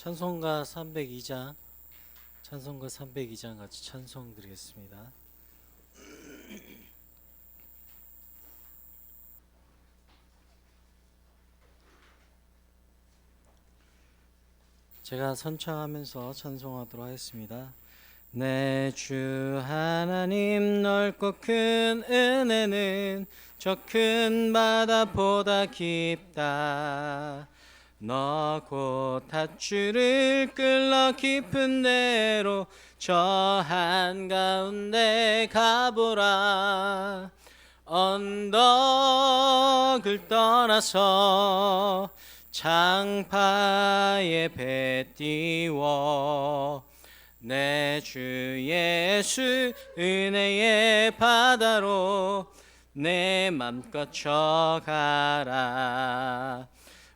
찬송가 302장, 찬송가 302장 같이 찬송 드리겠습니다. 제가 선창하면서 찬송하도록 하겠습니다. 내 주 하나님 넓고 큰 은혜는 저 큰 바다보다 깊다. 너 곧 닷줄을 끌러 깊은 데로 저 한가운데 가보라. 언덕을 떠나서 창파에 배 띄워 내 주 예수 은혜의 바다로 내 맘껏 쳐가라.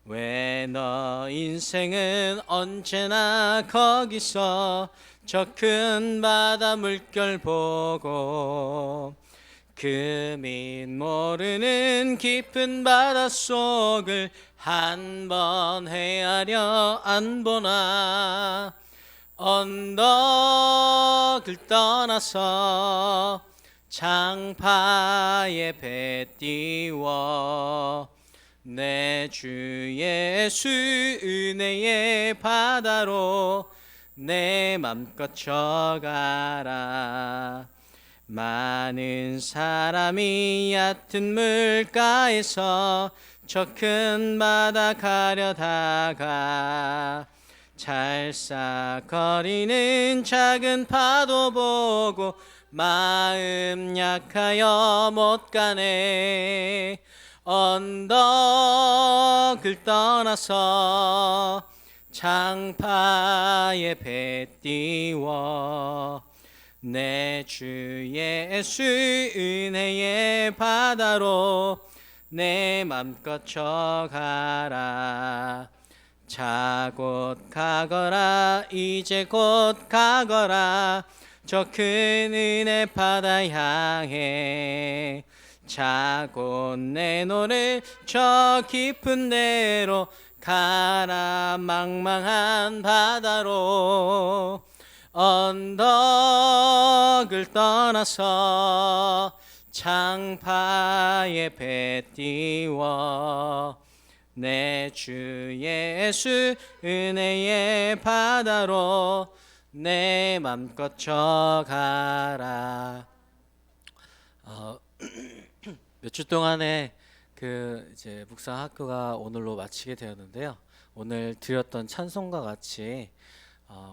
왜 너 인생은 언제나 거기서 저 큰 바다 물결 보고 그 밑 모르는 깊은 바닷속을 한 번 헤아려 안 보나. 언덕을 떠나서 창파에 배 띄워 내 주 예수 은혜의 바다로 내 맘껏 쳐가라. 많은 사람이 얕은 물가에서 저 큰 바다 가려다가 찰싹거리는 작은 파도 보고 마음 약하여 못 가네. 언덕을 떠나서 창파에 배 띄워 내 주 예수 은혜의 바다로 내 맘껏 쳐가라. 자 곧 가거라. 이제 곧 가거라. 저 큰 은혜 바다 향해 자 곧 내노를 저 깊은 데로 가라. 망망한 바다로 언덕을 떠나서 창파에 배 띄워 내 주 예수 은혜의 바다로 내 맘껏 쳐가라. 몇 주 동안에 이제 묵상 학교가 오늘로 마치게 되었는데요. 오늘 드렸던 찬송과 같이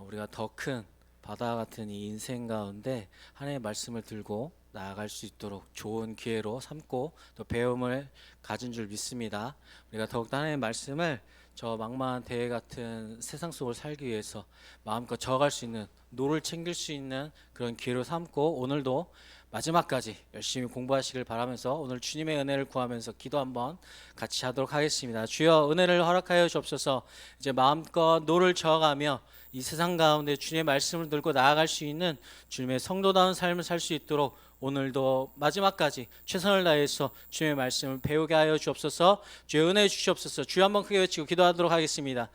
우리가 더 큰 바다 같은 이 인생 가운데 하나님의 말씀을 들고 나아갈 수 있도록 좋은 기회로 삼고 또 배움을 가진 줄 믿습니다. 우리가 더욱더 하나님의 말씀을 저 망망한 대회 같은 세상 속을 살기 위해서 마음껏 저어갈 수 있는, 노를 챙길 수 있는 그런 기회로 삼고 오늘도 마지막까지 열심히 공부하시길 바라면서 오늘 주님의 은혜를 구하면서 기도 한번 같이 하도록 하겠습니다. 주여 은혜를 허락하여 주옵소서. 이제 마음껏 노를 저어가며 이 세상 가운데 주님의 말씀을 들고 나아갈 수 있는 주님의 성도다운 삶을 살 수 있도록 오늘도 마지막까지 최선을 다해서 주님의 말씀을 배우게 하여 주옵소서. 주여 은혜 주시옵소서. 주여 한번 크게 외치고 기도하도록 하겠습니다.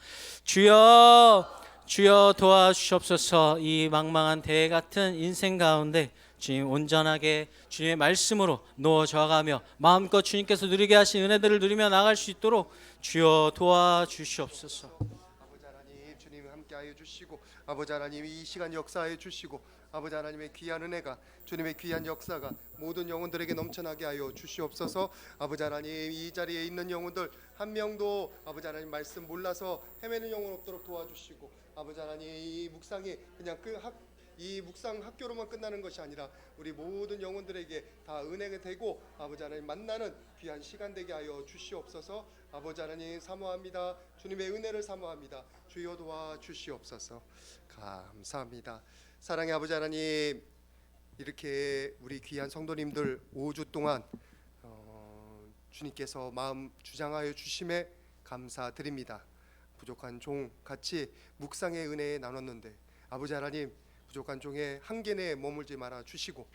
주여, 주여 도와주시옵소서. 이 망망한 대회 같은 인생 가운데 주님 온전하게 주님의 말씀으로 놓아져가며 마음껏 주님께서 누리게 하신 은혜들을 누리며 나갈 수 있도록 주여 도와주시옵소서. 아버지 하나님, 주님 함께하여 주시고 아버지 하나님 이 시간 역사하여 주시고 아버지 하나님의 귀한 은혜가 주님의 귀한 역사가 모든 영혼들에게 넘쳐나게 하여 주시옵소서. 아버지 하나님 이 자리에 있는 영혼들 한 명도 아버지 하나님 말씀 몰라서 헤매는 영혼 없도록 도와주시고 아버지 하나님 이 묵상이 그냥 이 묵상 학교로만 끝나는 것이 아니라 우리 모든 영혼들에게 다 은혜가 되고 아버지 하나님 만나는 귀한 시간 되게 하여 주시옵소서. 아버지 하나님 사모합니다. 주님의 은혜를 사모합니다. 주여 도와 주시옵소서. 감사합니다. 사랑의 아버지 하나님, 이렇게 우리 귀한 성도님들 5주 동안 주님께서 마음 주장하여 주심에 감사드립니다. 부족한 종 같이 묵상의 은혜에 나눴는데 아버지 하나님 부족한 종의 한계 내에 머물지 말아 주시고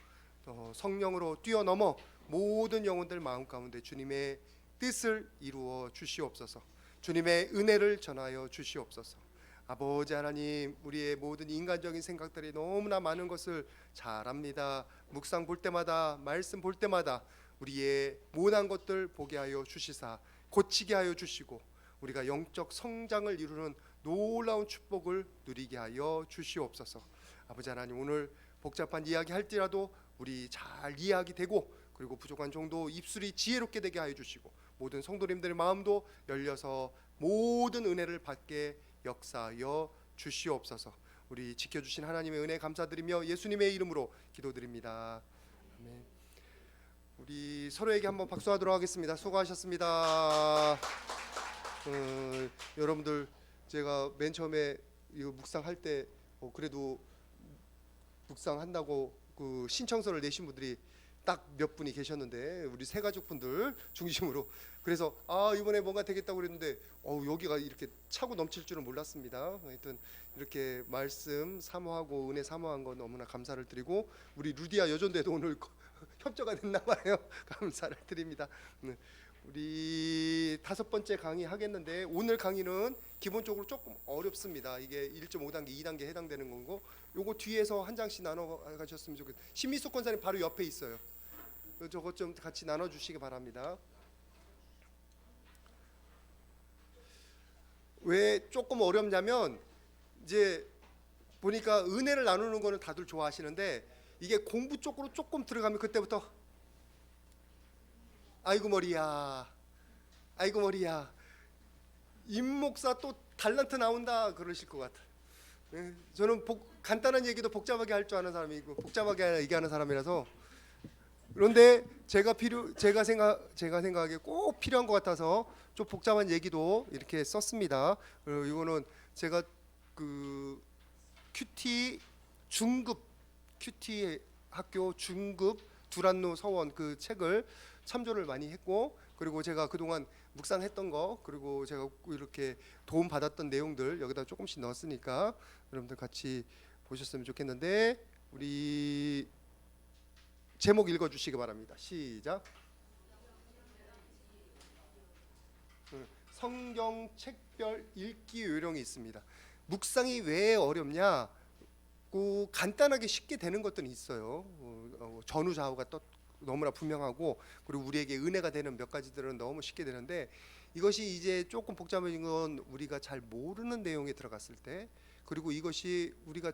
성령으로 뛰어넘어 모든 영혼들 마음 가운데 주님의 뜻을 이루어 주시옵소서. 주님의 은혜를 전하여 주시옵소서. 아버지 하나님, 우리의 모든 인간적인 생각들이 너무나 많은 것을 잘 압니다. 묵상 볼 때마다, 말씀 볼 때마다 우리의 모난 것들 보게 하여 주시사 고치게 하여 주시고 우리가 영적 성장을 이루는 놀라운 축복을 누리게 하여 주시옵소서. 아버지 하나님, 오늘 복잡한 이야기 할지라도 우리 잘 이해하게 되고, 그리고 부족한 정도 입술이 지혜롭게 되게 하여 주시고, 모든 성도님들의 마음도 열려서 모든 은혜를 받게 역사하여 주시옵소서. 우리 지켜주신 하나님의 은혜 감사드리며 예수님의 이름으로 기도드립니다. 아멘. 우리 서로에게 한번 박수하도록 하겠습니다. 수고하셨습니다. 여러분들, 제가 맨 처음에 이거 묵상할 때 그래도 묵상한다고 그 신청서를 내신 분들이 딱 몇 분이 계셨는데, 우리 세 가족분들 중심으로, 그래서 이번에 뭔가 되겠다고 그랬는데 여기가 이렇게 차고 넘칠 줄은 몰랐습니다. 하여튼 이렇게 말씀 사모하고 은혜 사모한 건 너무나 감사를 드리고, 우리 루디아 여전대도 오늘 협조가 됐나 봐요. 감사를 드립니다. 우리 5번째 강의 하겠는데, 오늘 강의는 기본적으로 조금 어렵습니다. 이게 1.5단계, 2단계 해당되는 거고, 요거 뒤에서 한 장씩 나눠 가셨으면 좋겠어요. 신미숙 권사님 바로 옆에 있어요. 저것 좀 같이 나눠 주시기 바랍니다. 왜 조금 어렵냐면, 이제 보니까 은혜를 나누는 거는 다들 좋아하시는데, 이게 공부 쪽으로 조금 들어가면 그때부터 아이고 머리야, 아이고 머리야, 임 목사 또 달란트 나온다 그러실 것 같아. 저는 간단한 얘기도 복잡하게 할 줄 아는 사람이고 복잡하게 얘기하는 사람이라서. 그런데 제가 생각하기에 꼭 필요한 것 같아서 좀 복잡한 얘기도 이렇게 썼습니다. 그리고 이거는 제가 그 큐티 학교 중급 두란노 서원 그 책을 참조를 많이 했고, 그리고 제가 그동안 묵상했던 거, 그리고 제가 이렇게 도움 받았던 내용들 여기다 조금씩 넣었으니까 여러분들 같이 보셨으면 좋겠는데, 우리 제목 읽어주시기 바랍니다. 시작. 성경 책별 읽기 요령이 있습니다. 묵상이 왜 어렵냐? 간단하게 쉽게 되는 것들은 있어요. 전후좌우가 또 너무나 분명하고, 그리고 우리에게 은혜가 되는 몇 가지들은 너무 쉽게 되는데, 이것이 이제 조금 복잡해진 건 우리가 잘 모르는 내용에 들어갔을 때, 그리고 이것이 우리가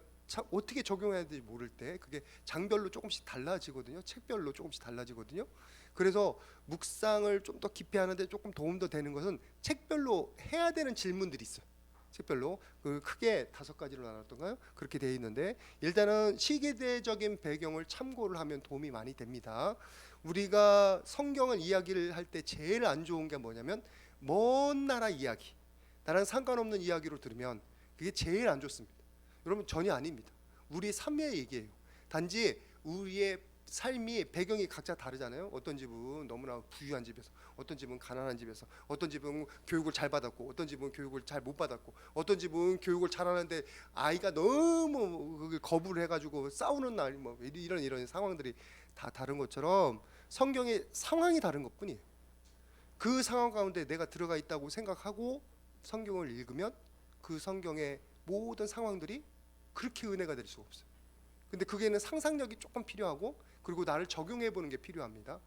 어떻게 적용해야 될지 모를 때, 그게 장별로 조금씩 달라지거든요. 책별로 조금씩 달라지거든요. 그래서 묵상을 좀 더 깊이 하는데 조금 도움도 되는 것은 책별로 해야 되는 질문들이 있어요. 책별로 크게 5가지로 나눴던가요? 그렇게 되어 있는데, 일단은 시대적인 배경을 참고를 하면 도움이 많이 됩니다. 우리가 성경을 이야기를 할 때 제일 안 좋은 게 뭐냐면, 먼 나라 이야기, 나랑 상관없는 이야기로 들으면 그게 제일 안 좋습니다. 여러분, 전혀 아닙니다. 우리 삶의 얘기예요. 단지 우리의 삶이 배경이 각자 다르잖아요. 어떤 집은 너무나 부유한 집에서, 어떤 집은 가난한 집에서, 어떤 집은 교육을 잘 받았고, 어떤 집은 교육을 잘 못 받았고, 어떤 집은 교육을 잘하는데 아이가 너무 거부를 해가지고 싸우는 날, 뭐 이런 상황들이 다 다른 것처럼 성경의 상황이 다른 것뿐이에요. 그 상황 가운데 내가 들어가 있다고 생각하고 성경을 읽으면 그 성경의 모든 상황들이 그렇게 은혜가 될 수가 없어요. 근데 그게는 상상력이 조금 필요하고, 그리고 나를 적용해 보는 게 필요합니다.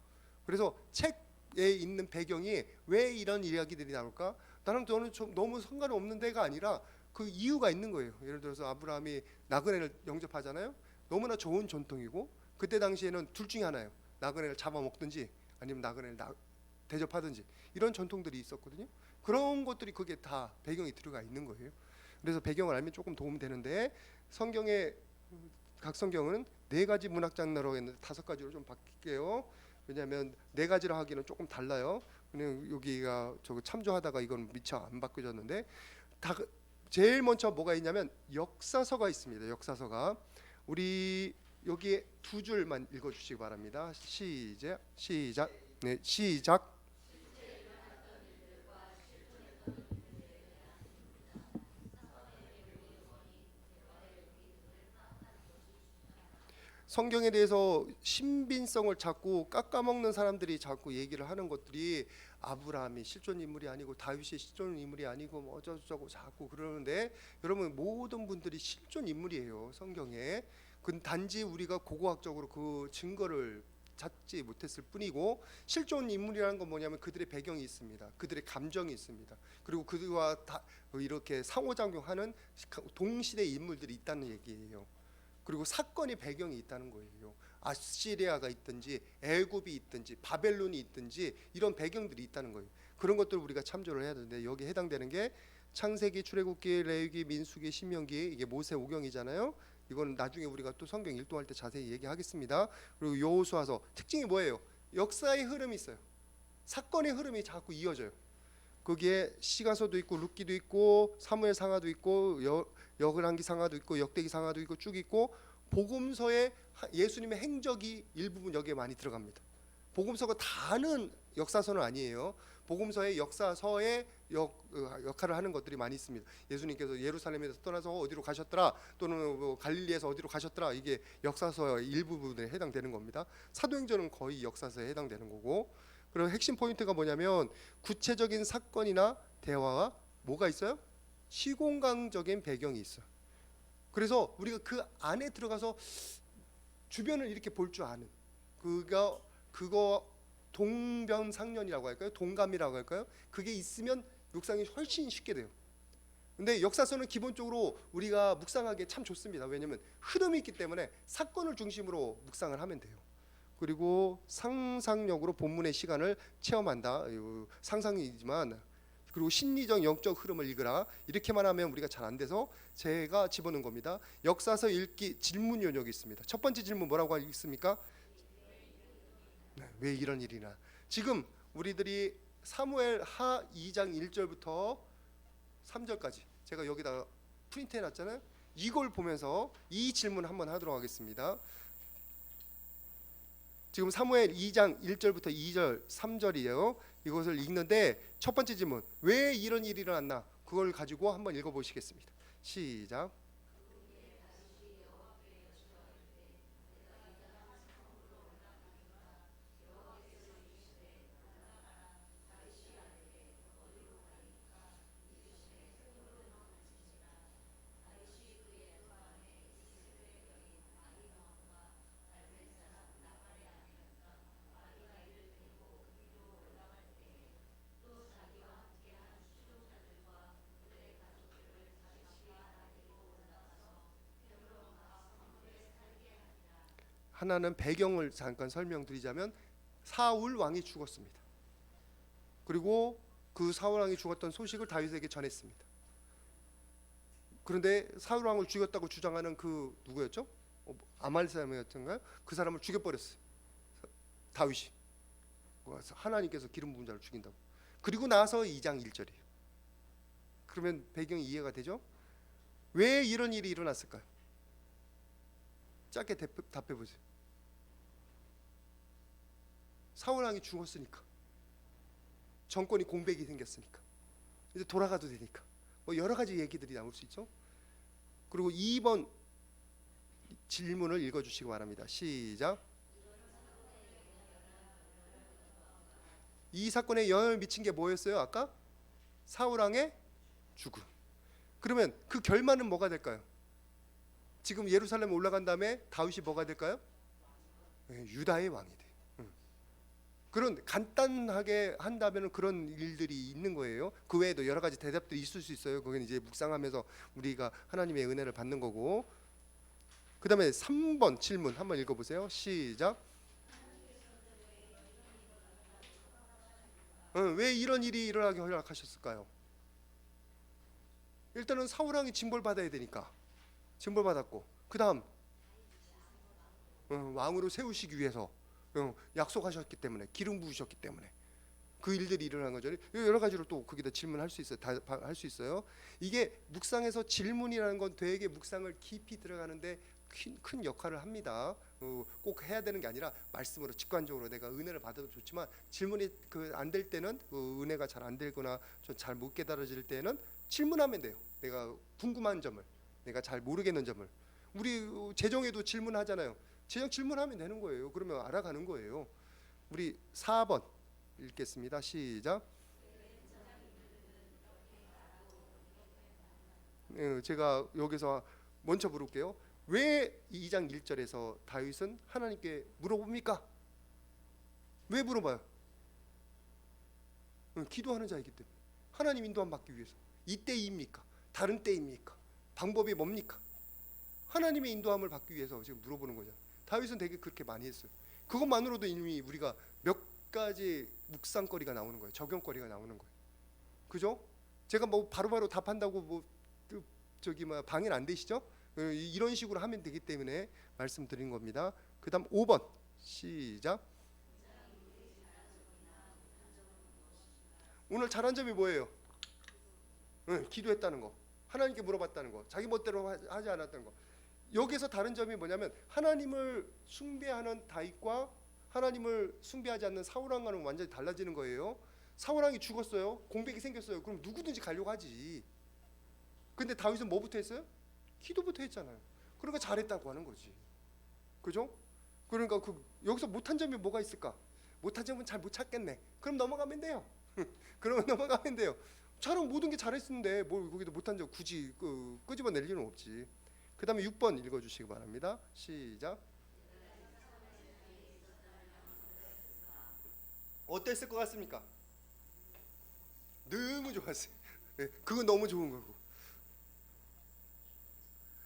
그래서 책에 있는 배경이 왜 이런 이야기들이 나올까? 저는 좀 너무 상관없는 데가 아니라 그 이유가 있는 거예요. 예를 들어서 아브라함이 나그네를 영접하잖아요. 너무나 좋은 전통이고, 그때 당시에는 둘 중에 하나예요. 나그네를 잡아먹든지 아니면 나그네를 대접하든지, 이런 전통들이 있었거든요. 그런 것들이 그게 다 배경이 들어가 있는 거예요. 그래서 배경을 알면 조금 도움 되는데, 성경의 각 성경은 4가지 문학 장르로 했는데 5가지로 좀 바뀔게요. 왜냐하면 4가지로 하기는 조금 달라요. 그냥 여기가 저거 참조하다가 이건 미처 안 바뀌어졌는데, 제일 먼저 뭐가 있냐면 역사서가 있습니다. 역사서가 우리 여기에 2줄만 읽어주시기 바랍니다. 시작. 네, 시작. 성경에 대해서 신빙성을 자꾸 깎아먹는 사람들이 자꾸 얘기를 하는 것들이 아브라함이 실존 인물이 아니고 다윗이 실존 인물이 아니고 뭐 어쩌고저쩌고 자꾸 그러는데, 여러분 모든 분들이 실존 인물이에요 성경에. 그 단지 우리가 고고학적으로 그 증거를 찾지 못했을 뿐이고, 실존 인물이라는 건 뭐냐면 그들의 배경이 있습니다. 그들의 감정이 있습니다. 그리고 그들과 다 이렇게 상호작용하는 동시대 인물들이 있다는 얘기예요. 그리고 사건의 배경이 있다는 거예요. 아시리아가 있든지 애굽이 있든지 바벨론이 있든지 이런 배경들이 있다는 거예요. 그런 것들을 우리가 참조를 해야 되는데, 여기 해당되는 게 창세기, 출애굽기, 레위기, 민수기, 신명기, 이게 모세 오경이잖아요. 이건 나중에 우리가 또 성경 일동할 때 자세히 얘기하겠습니다. 그리고 여호수아서 특징이 뭐예요? 역사의 흐름이 있어요. 사건의 흐름이 자꾸 이어져요. 거기에 시가서도 있고 룻기도 있고 사무엘 상하도 있고 여글한기 상하도 있고 역대기 상하도 있고 쭉 있고, 복음서에 예수님의 행적이 일부분 여기에 많이 들어갑니다. 복음서가 다는 역사서는 아니에요. 복음서의 역사서의 역할을 하는 것들이 많이 있습니다. 예수님께서 예루살렘에서 떠나서 어디로 가셨더라, 또는 뭐 갈릴리에서 어디로 가셨더라, 이게 역사서의 일부분에 해당되는 겁니다. 사도행전은 거의 역사서에 해당되는 거고, 그리고 핵심 포인트가 뭐냐면 구체적인 사건이나 대화가 뭐가 있어요? 시공간적인 배경이 있어요. 그래서 우리가 그 안에 들어가서 주변을 이렇게 볼 줄 아는, 그거 동병상련이라고 할까요? 동감이라고 할까요? 그게 있으면 묵상이 훨씬 쉽게 돼요. 근데 역사서는 기본적으로 우리가 묵상하기에 참 좋습니다. 왜냐하면 흐름이 있기 때문에 사건을 중심으로 묵상을 하면 돼요. 그리고 상상력으로 본문의 시간을 체험한다. 상상이지만, 그리고 심리적 영적 흐름을 읽으라. 이렇게만 하면 우리가 잘 안 돼서 제가 집어넣은 겁니다. 역사서 읽기 질문 요령이 있습니다. 첫 번째 질문 뭐라고 읽습니까? 왜 이런 일이나. 지금 우리들이 사무엘 하 2장 1절부터 3절까지 제가 여기다 프린트 해놨잖아요. 이걸 보면서 이 질문 한번 하도록 하겠습니다. 지금 사무엘 2장 1절부터 2절 3절이에요. 이것을 읽는데 첫 번째 질문, 왜 이런 일이 일어났나, 그걸 가지고 한번 읽어보시겠습니다. 시작. 하나는 배경을 잠깐 설명드리자면, 사울 왕이 죽었습니다. 그리고 그 사울 왕이 죽었던 소식을 다윗에게 전했습니다. 그런데 사울 왕을 죽였다고 주장하는 그 누구였죠? 아말사람이었던가요? 그 사람을 죽여버렸어요. 다윗이. 하나님께서 기름 부은 자를 죽인다고. 그리고 나서 2장 1절이에요. 그러면 배경이 이해가 되죠? 왜 이런 일이 일어났을까요? 짧게 답해 보세요. 사울 왕이 죽었으니까, 정권이 공백이 생겼으니까, 이제 돌아가도 되니까, 뭐 여러 가지 얘기들이 나올 수 있죠. 그리고 2번 질문을 읽어주시기 바랍니다. 시작. 이 사건에 영향을 미친 게 뭐였어요? 아까 사울 왕의 죽음. 그러면 그 결말은 뭐가 될까요? 지금 예루살렘에 올라간 다음에 다윗이 뭐가 될까요? 유다의 왕이 돼. 그런 간단하게 한다면 그런 일들이 있는 거예요. 그 외에도 여러 가지 대답들이 있을 수 있어요. 그건 이제 묵상하면서 우리가 하나님의 은혜를 받는 거고. 그 다음에 3번 질문 한번 읽어보세요. 시작. 왜 이런 일이 일어나게 허락하셨을까요? 일단은 사울 왕이 징벌 받아야 되니까 징벌 받았고, 그 다음 왕으로 세우시기 위해서 약속하셨기 때문에, 기름 부으셨기 때문에 그 일들이 일어난 거죠. 여러 가지로 또 거기다 질문할 수 있어요. 다 할 수 있어요. 이게 묵상에서 질문이라는 건 되게 묵상을 깊이 들어가는데 큰 역할을 합니다. 꼭 해야 되는 게 아니라 말씀으로 직관적으로 내가 은혜를 받아도 좋지만, 질문이 안 될 때는, 은혜가 잘 안 되거나 좀 잘 못 깨달아질 때는 질문하면 돼요. 내가 궁금한 점을, 내가 잘 모르겠는 점을. 우리 재정에도 질문하잖아요. 제작 질문하면 되는 거예요. 그러면 알아가는 거예요. 우리 4번 읽겠습니다. 시작. 제가 여기서 먼저 물을게요. 왜 2장 1절에서 다윗은 하나님께 물어봅니까? 왜 물어봐요? 기도하는 자이기 때문에. 하나님 인도함 받기 위해서. 이때입니까? 다른 때입니까? 방법이 뭡니까? 하나님의 인도함을 받기 위해서 지금 물어보는 거죠. 다윗은 되게 그렇게 많이 했어요. 그것만으로도 이미 우리가 몇 가지 묵상거리가 나오는 거예요. 적용거리가 나오는 거예요. 그죠? 제가 뭐 바로바로 답한다고 뭐 방해는 안 되시죠? 이런 식으로 하면 되기 때문에 말씀드린 겁니다. 그다음 5번 시작. 오늘 잘한 점이 뭐예요? 기도했다는 거, 하나님께 물어봤다는 거, 자기 멋대로 하지 않았다는 거. 여기서 다른 점이 뭐냐면 하나님을 숭배하는 다윗과 하나님을 숭배하지 않는 사울왕과는 완전히 달라지는 거예요. 사울왕이 죽었어요. 공백이 생겼어요. 그럼 누구든지 가려고 하지. 근데 다윗은 뭐부터 했어요? 기도부터 했잖아요. 그러니까 잘했다고 하는 거지. 그죠? 그러니까 여기서 못한 점이 뭐가 있을까? 못한 점은 잘 못 찾겠네. 그럼 넘어가면 돼요. 그러면 넘어가면 돼요. 저랑 모든 게 잘했는데 뭐 거기도 못한 점 굳이 끄집어낼 일은 없지. 그 다음에 6번 읽어주시기 바랍니다. 시작. 어땠을 것 같습니까? 너무 좋았어요. 그건 너무 좋은 거고.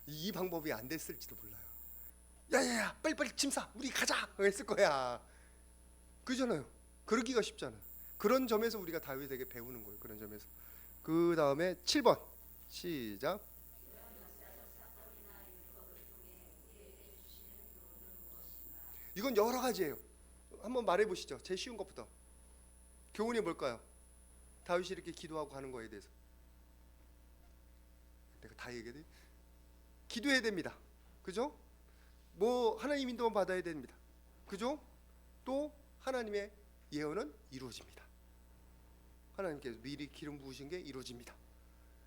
이 방법이 안 됐을지도 몰라요. 야야야 빨리빨리 짐 싸, 우리 가자 했을 거야. 그잖아요. 그러기가 쉽잖아요. 그런 점에서 우리가 다윗에게 배우는 거예요. 그런 점에서. 그 다음에 7번 시작. 이건 여러 가지예요. 한번 말해보시죠. 제일 쉬운 것부터. 교훈이 뭘까요? 다윗이 이렇게 기도하고 하는 거에 대해서. 내가 다 얘기해. 기도해야 됩니다. 그죠? 뭐 하나님 인도만 받아야 됩니다. 그죠? 또 하나님의 예언은 이루어집니다. 하나님께서 미리 기름 부으신 게 이루어집니다.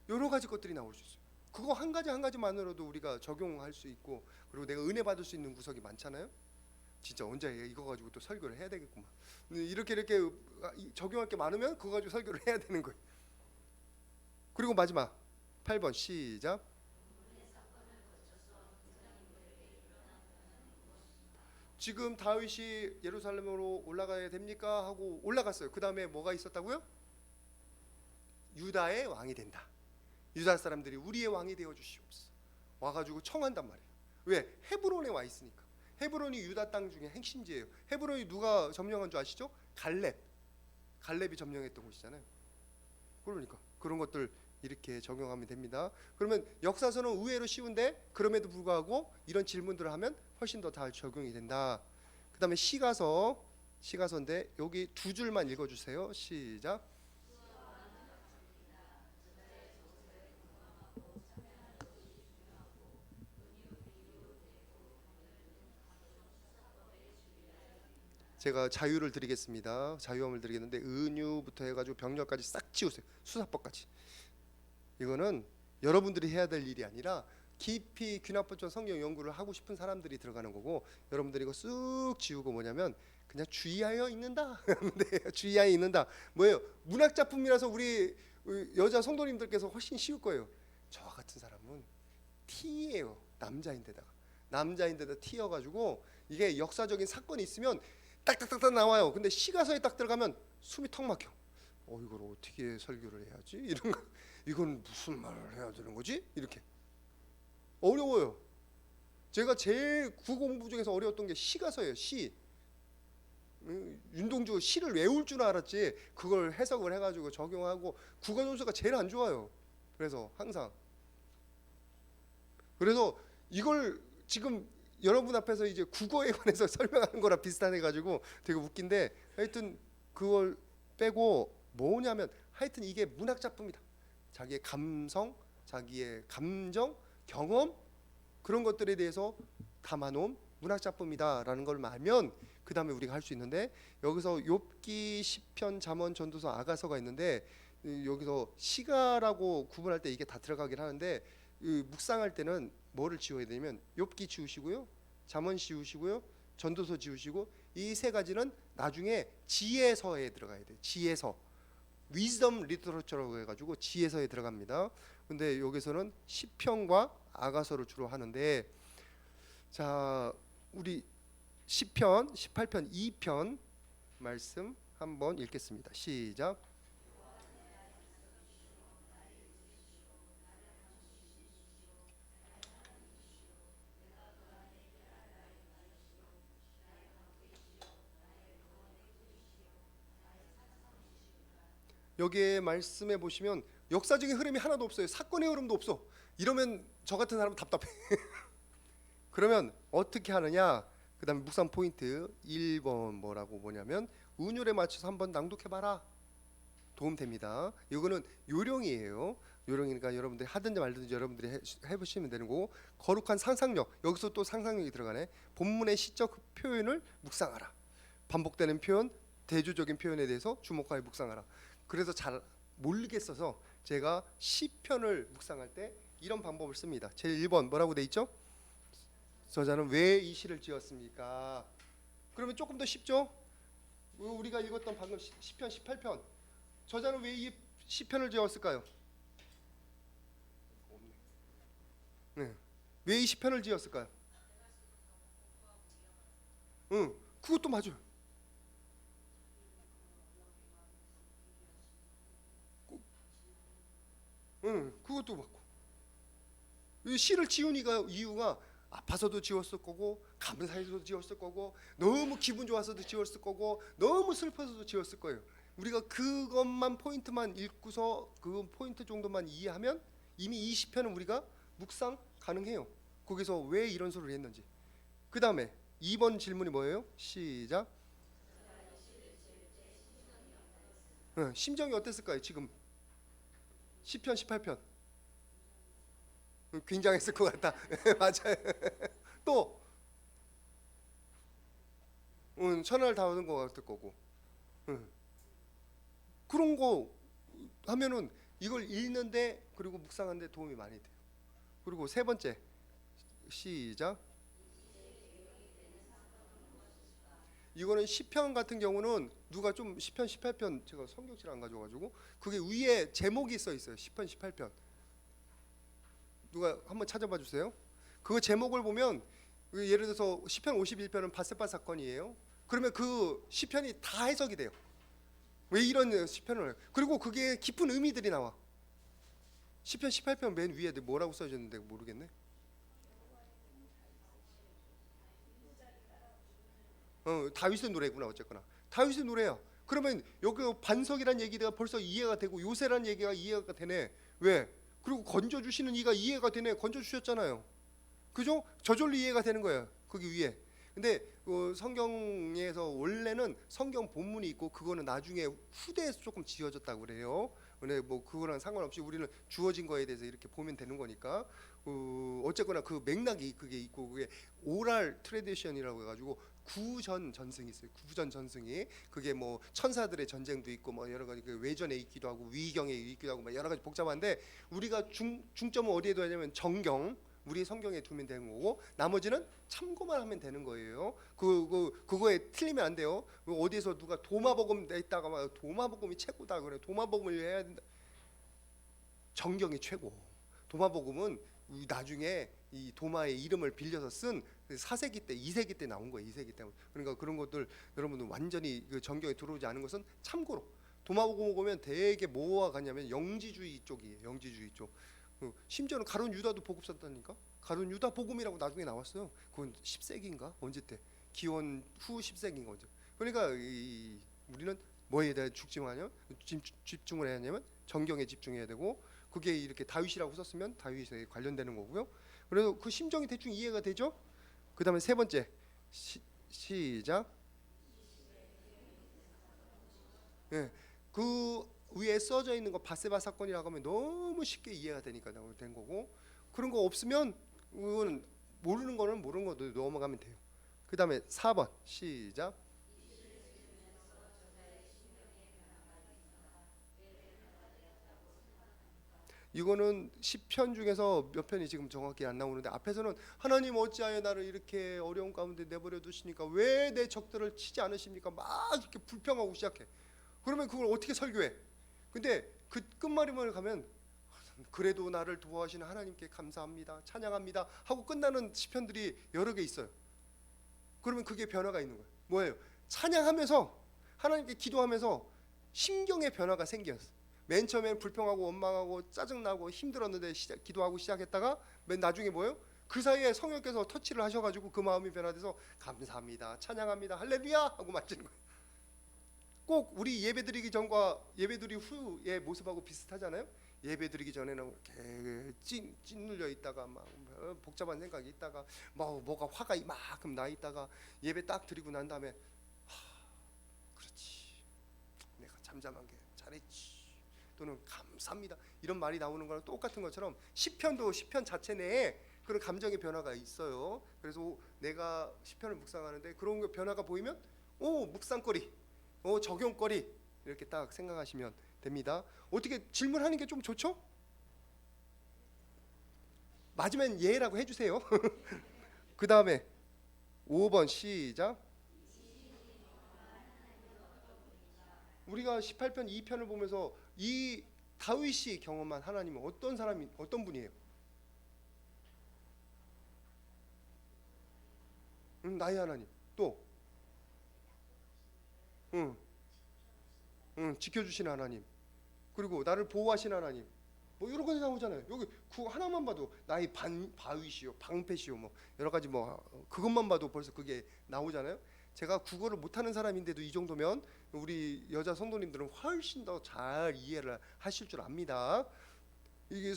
여러 가지 것들이 나올 수 있어요. 그거 한 가지 한 가지만으로도 우리가 적용할 수 있고, 그리고 내가 은혜 받을 수 있는 구석이 많잖아요. 진짜 언제 이거 가지고 또 설교를 해야 되겠구만. 이렇게 적용할 게 많으면 그거 가지고 설교를 해야 되는 거예요. 그리고 마지막 8번 시작. 지금 다윗이 예루살렘으로 올라가야 됩니까? 하고 올라갔어요. 그 다음에 뭐가 있었다고요? 유다의 왕이 된다. 유다 사람들이 우리의 왕이 되어 주시옵소서. 와가지고 청한단 말이에요. 왜? 헤브론에 와 있으니까. 헤브론이 유다 땅 중에 핵심지예요. 헤브론이 누가 점령한 줄 아시죠? 갈렙이 점령했던 곳이잖아요. 그러니까 그런 것들 이렇게 적용하면 됩니다. 그러면 역사서는 의외로 쉬운데 그럼에도 불구하고 이런 질문들을 하면 훨씬 더 잘 적용이 된다. 그 다음에 시가서인데 여기 두 줄만 읽어주세요. 시작. 제가 자유를 드리겠습니다. 자유함을 드리겠는데 은유부터 해가지고 병력까지 싹 지우세요. 수사법까지. 이거는 여러분들이 해야 될 일이 아니라 깊이 귀납법전 성경 연구를 하고 싶은 사람들이 들어가는 거고, 여러분들이 이거 쑥 지우고 뭐냐면 그냥 주의하여 읽는다. 네, 주의하여 읽는다. 뭐예요? 문학 작품이라서 우리 여자 성도님들께서 훨씬 쉬울 거예요. 저 같은 사람은 T예요. 남자인데다 T여가지고 이게 역사적인 사건이 있으면 딱딱딱딱 나와요. 근데 시가서에 딱 들어가면 숨이 턱 막혀. 이걸 어떻게 설교를 해야지? 이런 거. 이건 무슨 말을 해야 되는 거지? 이렇게 어려워요. 제가 제일 구공부 중에서 어려웠던 게 시가서예요. 시. 윤동주 시를 외울 줄 알았지 그걸 해석을 해가지고 적용하고 국어 점수가 제일 안 좋아요. 그래서 항상 이걸 지금 여러분 앞에서 이제 국어에 관해서 설명하는 거랑 비슷한 해가지고 되게 웃긴데, 하여튼 그걸 빼고 뭐냐면 하여튼 이게 문학 작품이다. 자기의 감성, 자기의 감정, 경험, 그런 것들에 대해서 담아놓은 문학 작품이다라는 걸 알면 그 다음에 우리가 할 수 있는데, 여기서 욥기, 시편, 잠언, 전도서, 아가서가 있는데 여기서 시가라고 구분할 때 이게 다 들어가긴 하는데 묵상할 때는 뭐를 지워야 되냐면 욥기 지우시고요, 잠언 지우시고요. 전도서 지우시고 이 세 가지는 나중에 지혜서에 들어가야 돼요. 지혜서. 위즈덤 리터처라고 해가지고 지혜서에 들어갑니다. 근데 여기서는 시편과 아가서를 주로 하는데 자 우리 시편 18편 2편 말씀 한번 읽겠습니다. 시작. 여기에 말씀해 보시면 역사적인 흐름이 하나도 없어요. 사건의 흐름도 없어. 이러면 저 같은 사람은 답답해. 그러면 어떻게 하느냐? 그다음에 묵상 포인트 1번 뭐냐면 운율에 맞춰서 한번 낭독해 봐라. 도움 됩니다. 이거는 요령이에요. 요령이니까 여러분들이 하든지 말든지 여러분들이 해보시면 되는 거고 거룩한 상상력. 여기서 또 상상력이 들어가네. 본문의 시적 표현을 묵상하라. 반복되는 표현, 대조적인 표현에 대해서 주목하여 묵상하라. 그래서 잘 모르겠어서 제가 시편을 묵상할 때 이런 방법을 씁니다. 제일 1번 뭐라고 돼 있죠? 저자는 왜 이 시를 지었습니까? 그러면 조금 더 쉽죠? 우리가 읽었던 방금 시편 18편 저자는 왜 이 시편을 지었을까요? 네. 왜 이 시편을 지었을까요? 응, 그것도 맞아요. 응, 그것도 맞고. 이 시를 지은 이유가 아파서도 지었을 거고 감사해서도 지었을 거고 너무 기분 좋아서도 지었을 거고 너무 슬퍼서도 지었을 거예요. 우리가 그것만 포인트만 읽고서 그 포인트 정도만 이해하면 이미 이 시편은 우리가 묵상 가능해요. 거기서 왜 이런 소리를 했는지. 그 다음에 2번 질문이 뭐예요? 시작. 심정이 어땠을까요? 지금 시편 18편 굉장했을 것 같다. 맞아요. 또 천하를 다 얻은 것 같을 거고 그런 거 하면은 이걸 읽는데 그리고 묵상하는데 도움이 많이 돼요. 그리고 세 번째 시작. 이거는 시편 같은 경우는 누가 좀 시편 18편 제가 성경책 안 가져가지고 그게 위에 제목이 써 있어요. 시편 18편 누가 한번 찾아봐 주세요. 그 제목을 보면 예를 들어서 시편 51편은 바세바 사건이에요. 그러면 그 시편이 다 해석이 돼요. 왜 이런 시편을 그리고 그게 깊은 의미들이 나와. 시편 18편 맨 위에 뭐라고 써졌는데 모르겠네. 다윗의 노래구나. 어쨌거나 다윗의 노래야. 그러면 여기 반석이란 얘기가 벌써 이해가 되고 요새란 얘기가 이해가 되네. 왜? 그리고 건져 주시는 이가 이해가 되네. 건져 주셨잖아요. 그죠? 저절로 이해가 되는 거예요. 거기 위에. 근데 성경에서 원래는 성경 본문이 있고 그거는 나중에 후대에서 조금 지어졌다고 그래요. 근데 뭐 그거랑 상관없이 우리는 주어진 거에 대해서 이렇게 보면 되는 거니까 어쨌거나 그 맥락이 그게 있고 그게 오랄 트레디션이라고 해가지고 구전 전승이 있어요. 구전 전승이 그게 뭐 천사들의 전쟁도 있고 뭐 여러 가지 그 외전에 있기도 하고 위경에 있기도 하고 뭐 여러 가지 복잡한데 우리가 중점을 어디에 둬야 되냐면 정경 우리 성경에 두면 되는 거고 나머지는 참고만 하면 되는 거예요. 그거에 틀리면 안 돼요. 어디에서 누가 도마복음 냈다가 막 도마복음이 최고다 그래. 도마복음을 해야 된다. 정경이 최고. 도마복음은 나중에 이 도마의 이름을 빌려서 쓴 4세기 때, 2세기 때 나온 거예요. 2세기 때. 그러니까 그런 것들 여러분들 완전히 그 정경에 들어오지 않은 것은 참고로. 도마복음 보면 되게 뭐와 같냐면 영지주의 쪽이에요. 영지주의 쪽. 심지어는 가룟 유다도 복음 썼다니까. 가룟 유다 복음이라고 나중에 나왔어요. 그건 10세기인가 언제 때 기원 후 10세기인가 언제. 그러니까 우리는 뭐에 대해 집중을 해야 하냐면 정경에 집중해야 되고 그게 이렇게 다윗이라고 썼으면 다윗에 관련되는 거고요. 그래서 그 심정이 대충 이해가 되죠. 그 다음에 세 번째 시작. 예, 그 위에 써져 있는 거 바세바 사건이라고 하면 너무 쉽게 이해가 되니까 된 거고 그런 거 없으면 그거는 모르는 거는 모르는 것도 넘어가면 돼요. 그 다음에 4번 시작. 이거는 시편 중에서 몇 편이 지금 정확히 안 나오는데 앞에서는 하나님 어찌하여 나를 이렇게 어려운 가운데 내버려 두시니까 왜 내 적들을 치지 않으십니까? 막 이렇게 불평하고 시작해. 그러면 그걸 어떻게 설교해? 근데 그 끝말잇을 가면 그래도 나를 도와주시는 하나님께 감사합니다, 찬양합니다 하고 끝나는 시편들이 여러 개 있어요. 그러면 그게 변화가 있는 거예요. 뭐예요? 찬양하면서 하나님께 기도하면서 심경의 변화가 생겼어요. 맨 처음엔 불평하고 원망하고 짜증나고 힘들었는데 기도하고 시작했다가 맨 나중에 뭐예요? 그 사이에 성령께서 터치를 하셔가지고 그 마음이 변화돼서 감사합니다, 찬양합니다, 할렐루야 하고 마치는 거예요. 꼭 우리 예배드리기 전과 예배드리기 후의 모습하고 비슷하잖아요. 예배드리기 전에는 이렇게 찐눌려 있다가 막 복잡한 생각이 있다가 뭐가 화가 이만큼 나 있다가 예배 딱 드리고 난 다음에 그렇지, 내가 잠잠한 게 잘했지, 또는 감사합니다 이런 말이 나오는 거랑 똑같은 것처럼 시편도 시편 자체 내에 그런 감정의 변화가 있어요. 그래서 내가 시편을 묵상하는데 그런 거 변화가 보이면 오, 묵상거리, 적용거리 이렇게 딱 생각하시면 됩니다. 어떻게 질문하는 게 좀 좋죠? 맞으면 예라고 해주세요. 그 다음에 5번 시작. 우리가 18편 2편을 보면서 이 다윗이 경험한 하나님은 어떤 사람이, 어떤 분이에요? 나의 하나님. 또 지켜주신 하나님, 그리고 나를 보호하신 하나님, 뭐 여러 가지 나오잖아요. 여기 그거 하나만 봐도 나의 바위시요, 방패시요, 뭐 여러 가지 뭐 그것만 봐도 벌써 그게 나오잖아요. 제가 국어를 못하는 사람인데도 이 정도면 우리 여자 성도님들은 훨씬 더 잘 이해를 하실 줄 압니다. 이게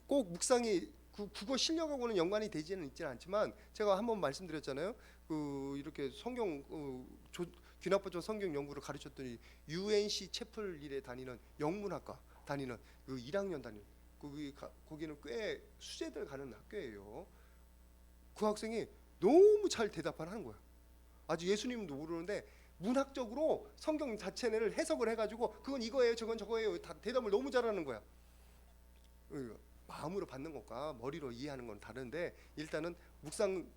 꼭 묵상이 국어 실력하고는 연관이 되지는 있지는 않지만 제가 한번 말씀드렸잖아요. 이렇게 성경 귀나빠져 성경 연구를 가르쳤더니 UNC 채플일에 다니는 영문학과 다니는 그 1학년 다니는 거기는 꽤 수재들 가는 학교예요. 그 학생이 너무 잘 대답을 하는 거야. 아직 예수님도 모르는데 문학적으로 성경 자체를 해석을 해가지고 그건 이거예요, 저건 저거예요, 다 대답을 너무 잘하는 거야. 마음으로 받는 것과 머리로 이해하는 건 다른데 일단은 묵상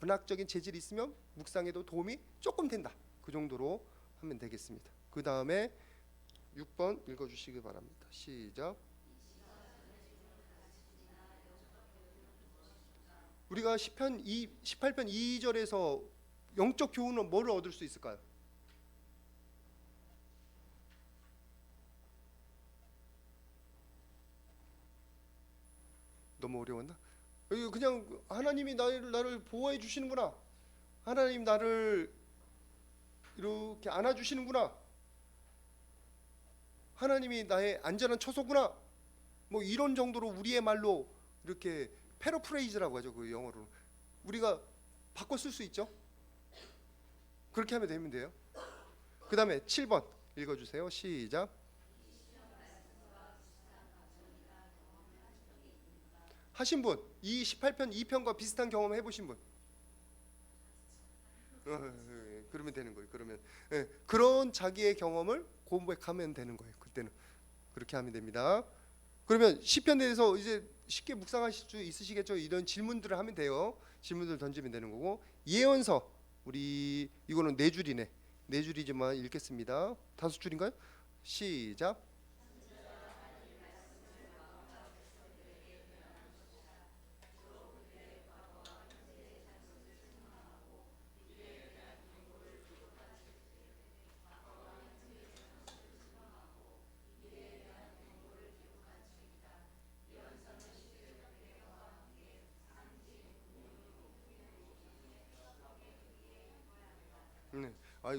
문학적인 재질이 있으면 묵상에도 도움이 조금 된다. 그 정도로 하면 되겠습니다. 그 다음에 6번 읽어주시기 바랍니다. 시작. 우리가 18편 2절에서 영적 교훈은 뭐를 얻을 수 있을까요? 너무 어려웠나? 그냥 하나님이 나를 보호해 주시는구나, 하나님 나를 이렇게 안아주시는구나, 하나님이 나의 안전한 처소구나, 뭐 이런 정도로 우리의 말로 이렇게 패러프레이즈라고 하죠. 그 영어로 우리가 바꿔 쓸 수 있죠. 그렇게 하면 되면 돼요. 그 다음에 7번 읽어주세요. 시작. 하신 분, 이 18편 2편과 비슷한 경험 해보신 분, 그러면 되는 거예요. 그러면 그런 자기의 경험을 고백하면 되는 거예요. 그때는 그렇게 하면 됩니다. 그러면 시편에 대해서 이제 쉽게 묵상하실 수 있으시겠죠. 이런 질문들을 하면 돼요. 질문들 던지면 되는 거고, 예언서 우리 이거는 4줄이네. 4줄이지만 읽겠습니다. 5줄인가요? 시작.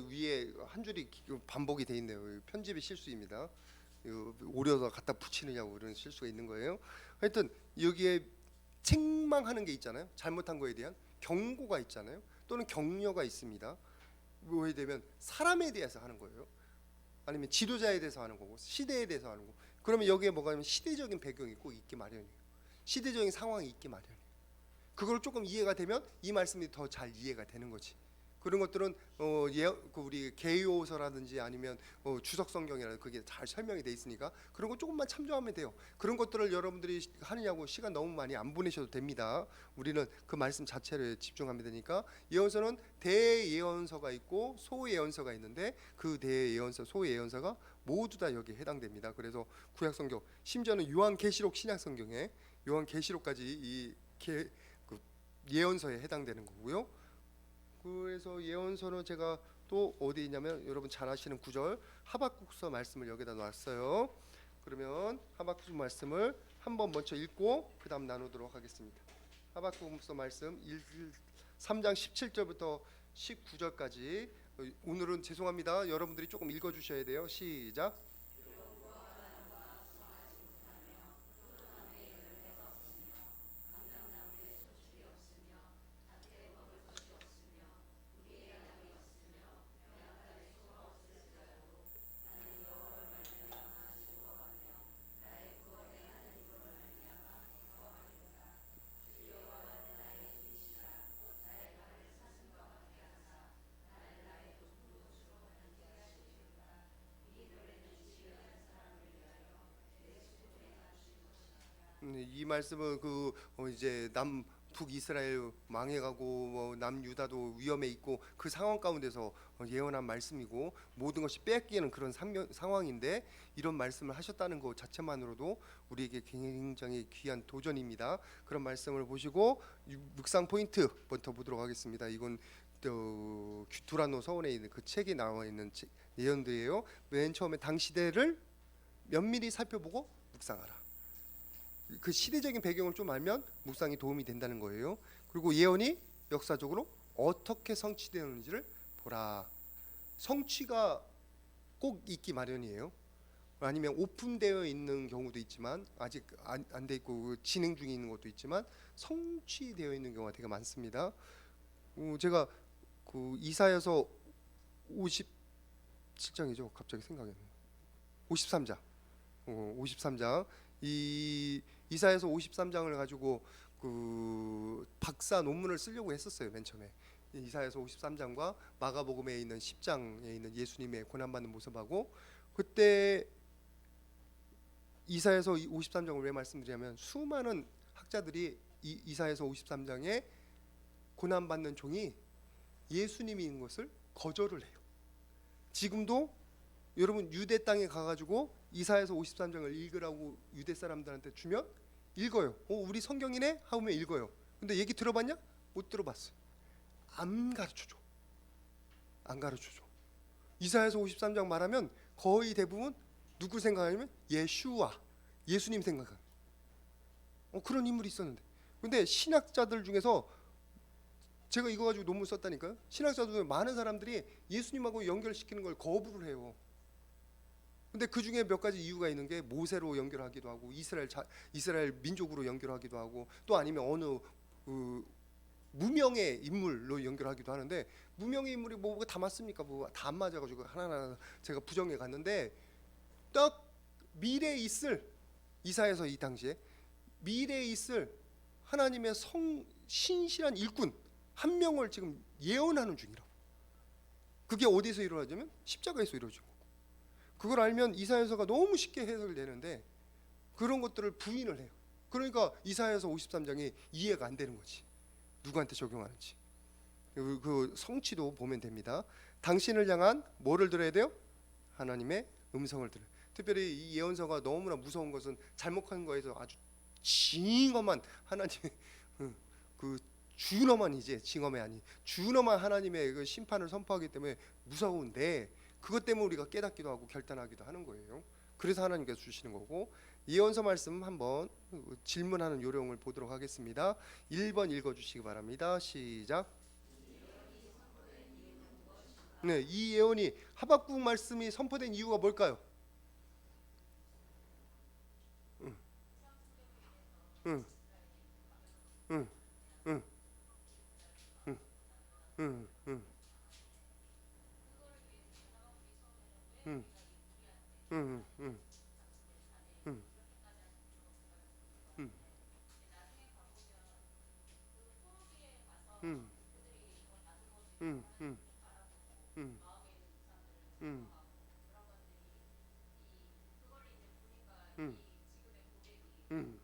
위에 한 줄이 반복이 돼 있네요. 편집의 실수입니다. 오려서 갖다 붙이느냐고 이런 실수가 있는 거예요. 하여튼 여기에 책망하는 게 있잖아요. 잘못한 거에 대한 경고가 있잖아요. 또는 격려가 있습니다. 뭐에 되면 사람에 대해서 하는 거예요. 아니면 지도자에 대해서 하는 거고, 시대에 대해서 하는 거고. 그러면 여기에 뭐가 있냐면 시대적인 배경이 꼭 있기 마련이에요. 시대적인 상황이 있기 마련이에요. 그걸 조금 이해가 되면 이 말씀이 더 잘 이해가 되는 거지. 그런 것들은 그 우리 개요서라든지 아니면 주석 성경이라든지 그게 잘 설명이 돼 있으니까 그런 거 조금만 참조하면 돼요. 그런 것들을 여러분들이 하느냐고 시간 너무 많이 안 보내셔도 됩니다. 우리는 그 말씀 자체를 집중하면 되니까. 예언서는 대예언서가 있고 소예언서가 있는데 그 대예언서, 소예언서가 모두 다 여기에 해당됩니다. 그래서 구약성경, 심지어는 요한계시록 신약성경에 요한계시록까지 그 예언서에 해당되는 거고요. 그래서 예언서는 제가 또 어디 있냐면 여러분 잘 아시는 구절 하박국서 말씀을 여기다 놨어요. 그러면 하박국서 말씀을 한번 먼저 읽고 그 다음 나누도록 하겠습니다. 하박국서 말씀 3장 17절부터 19절까지. 오늘은 죄송합니다. 여러분들이 조금 읽어주셔야 돼요. 시작. 이 말씀은 이제 남북 이스라엘 망해가고 남유다도 위험에 있고 그 상황 가운데서 예언한 말씀이고 모든 것이 뺏기는 그런 상황인데 이런 말씀을 하셨다는 것 자체만으로도 우리에게 굉장히 귀한 도전입니다. 그런 말씀을 보시고 묵상 포인트부터 보도록 하겠습니다. 이건 두란노 서원에 있는 그 책에 나와 있는 예언들이에요. 맨 처음에 당시대를 면밀히 살펴보고 묵상하라. 그 시대적인 배경을 좀 알면 묵상이 도움이 된다는 거예요. 그리고 예언이 역사적으로 어떻게 성취되는지를 보라. 성취가 꼭 있기 마련이에요. 아니면 오픈되어 있는 경우도 있지만 아직 안 돼 있고 진행 중에 있는 것도 있지만 성취되어 있는 경우가 되게 많습니다. 제가 그 이사야서 57장이죠. 갑자기 생각이 안 나요. 53장. 53장. 이 이사야서 53장을 가지고 그 박사 논문을 쓰려고 했었어요. 맨 처음에 이사야서 53장과 마가복음에 있는 10장에 있는 예수님의 고난받는 모습하고, 그때 이사야서 53장을 왜 말씀드리냐면 수많은 학자들이 이사야서 53장에 고난받는 종이 예수님인 것을 거절을 해요. 지금도 여러분 유대 땅에 가가지고 이사야서 53장을 읽으라고 유대 사람들한테 주면 읽어요. 우리 성경이네 하면 읽어요. 근데 얘기 들어봤냐? 못 들어봤어. 안 가르쳐줘. 안 가르쳐줘. 이사야서 53장 말하면 거의 대부분 누구 생각하냐면 예슈아, 예수님 생각하는 그런 인물이 있었는데, 근데 신학자들 중에서 제가 이거 가지고 논문 썼다니까요. 신학자들 중에 많은 사람들이 예수님하고 연결시키는 걸 거부를 해요. 근데 그 중에 몇 가지 이유가 있는 게 모세로 연결하기도 하고 이스라엘 민족으로 연결하기도 하고 또 아니면 어느 무명의 인물로 연결하기도 하는데, 무명의 인물이 뭐가 다 맞습니까? 뭐 다 안 맞아가지고 하나하나 제가 부정해 갔는데 딱 미래에 있을, 이사야서 이 당시에 미래에 있을 하나님의 신실한 일꾼 한 명을 지금 예언하는 중이라고. 그게 어디서 이루어지냐면 십자가에서 이루어진 거고. 그걸 알면 이사야서가 너무 쉽게 해석되는데 그런 것들을 부인을 해요. 그러니까 이사야서 53장이 이해가 안 되는 거지. 누구한테 적용하는지. 그 성취도 보면 됩니다. 당신을 향한 뭐를 들어야 돼요? 하나님의 음성을 들어요. 특별히 이 예언서가 너무나 무서운 것은 잘못한 거에서 아주 징엄한 하나님의 그 준엄한이지, 징엄이 아니 준엄한 하나님의 그 심판을 선포하기 때문에 무서운데, 그것 때문에 우리가 깨닫기도 하고 결단하기도 하는 거예요. 그래서 하나님께서 주시는 거고. 예언서 말씀 한번 질문하는 요령을 보도록 하겠습니다. 1번 읽어주시기 바랍니다. 시작. 네, 이 예언이 하박국 말씀이 선포된 이유가 뭘까요? 응, 응, 응, 응, 응, 응, 응, 응, 응, 응, 응, 응, 응, 음, 음, 음, 음, 음,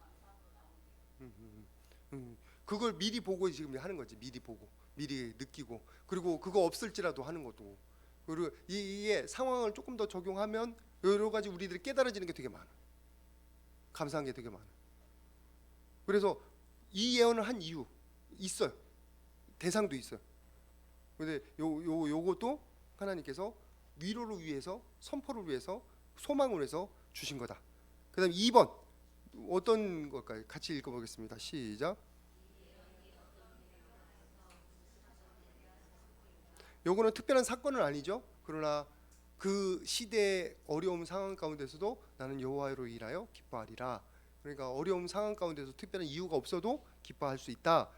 음, 그걸 미리 보고 지금 하는 거지. 미리 보고, 미리 느끼고, 그리고 그거 없을지라도 하는 것도. 그리고 이게 상황을 조금 더 적용하면 여러 가지 우리들이 깨달아지는 게 되게 많아. 감사한 게 되게 많아. 그래서 이 예언을 한 이유 있어요. 대상도 있어요. 근데 요것도 하나님께서 위로를 위해서, 선포를 위해서, 소망을 위해서 주신 거다. 그다음 2번 어떤 걸까요? 같이 읽어보겠습니다. 시작. 요거는 특별한 사건은 아니죠. 그러나 그 시대의 어려움 상황 가운데서도 나는 여호와로 일하여 기뻐하리라. 그러니까 어려움 상황 가운데서 특별한 이유가 없어도 기뻐할 수 있다.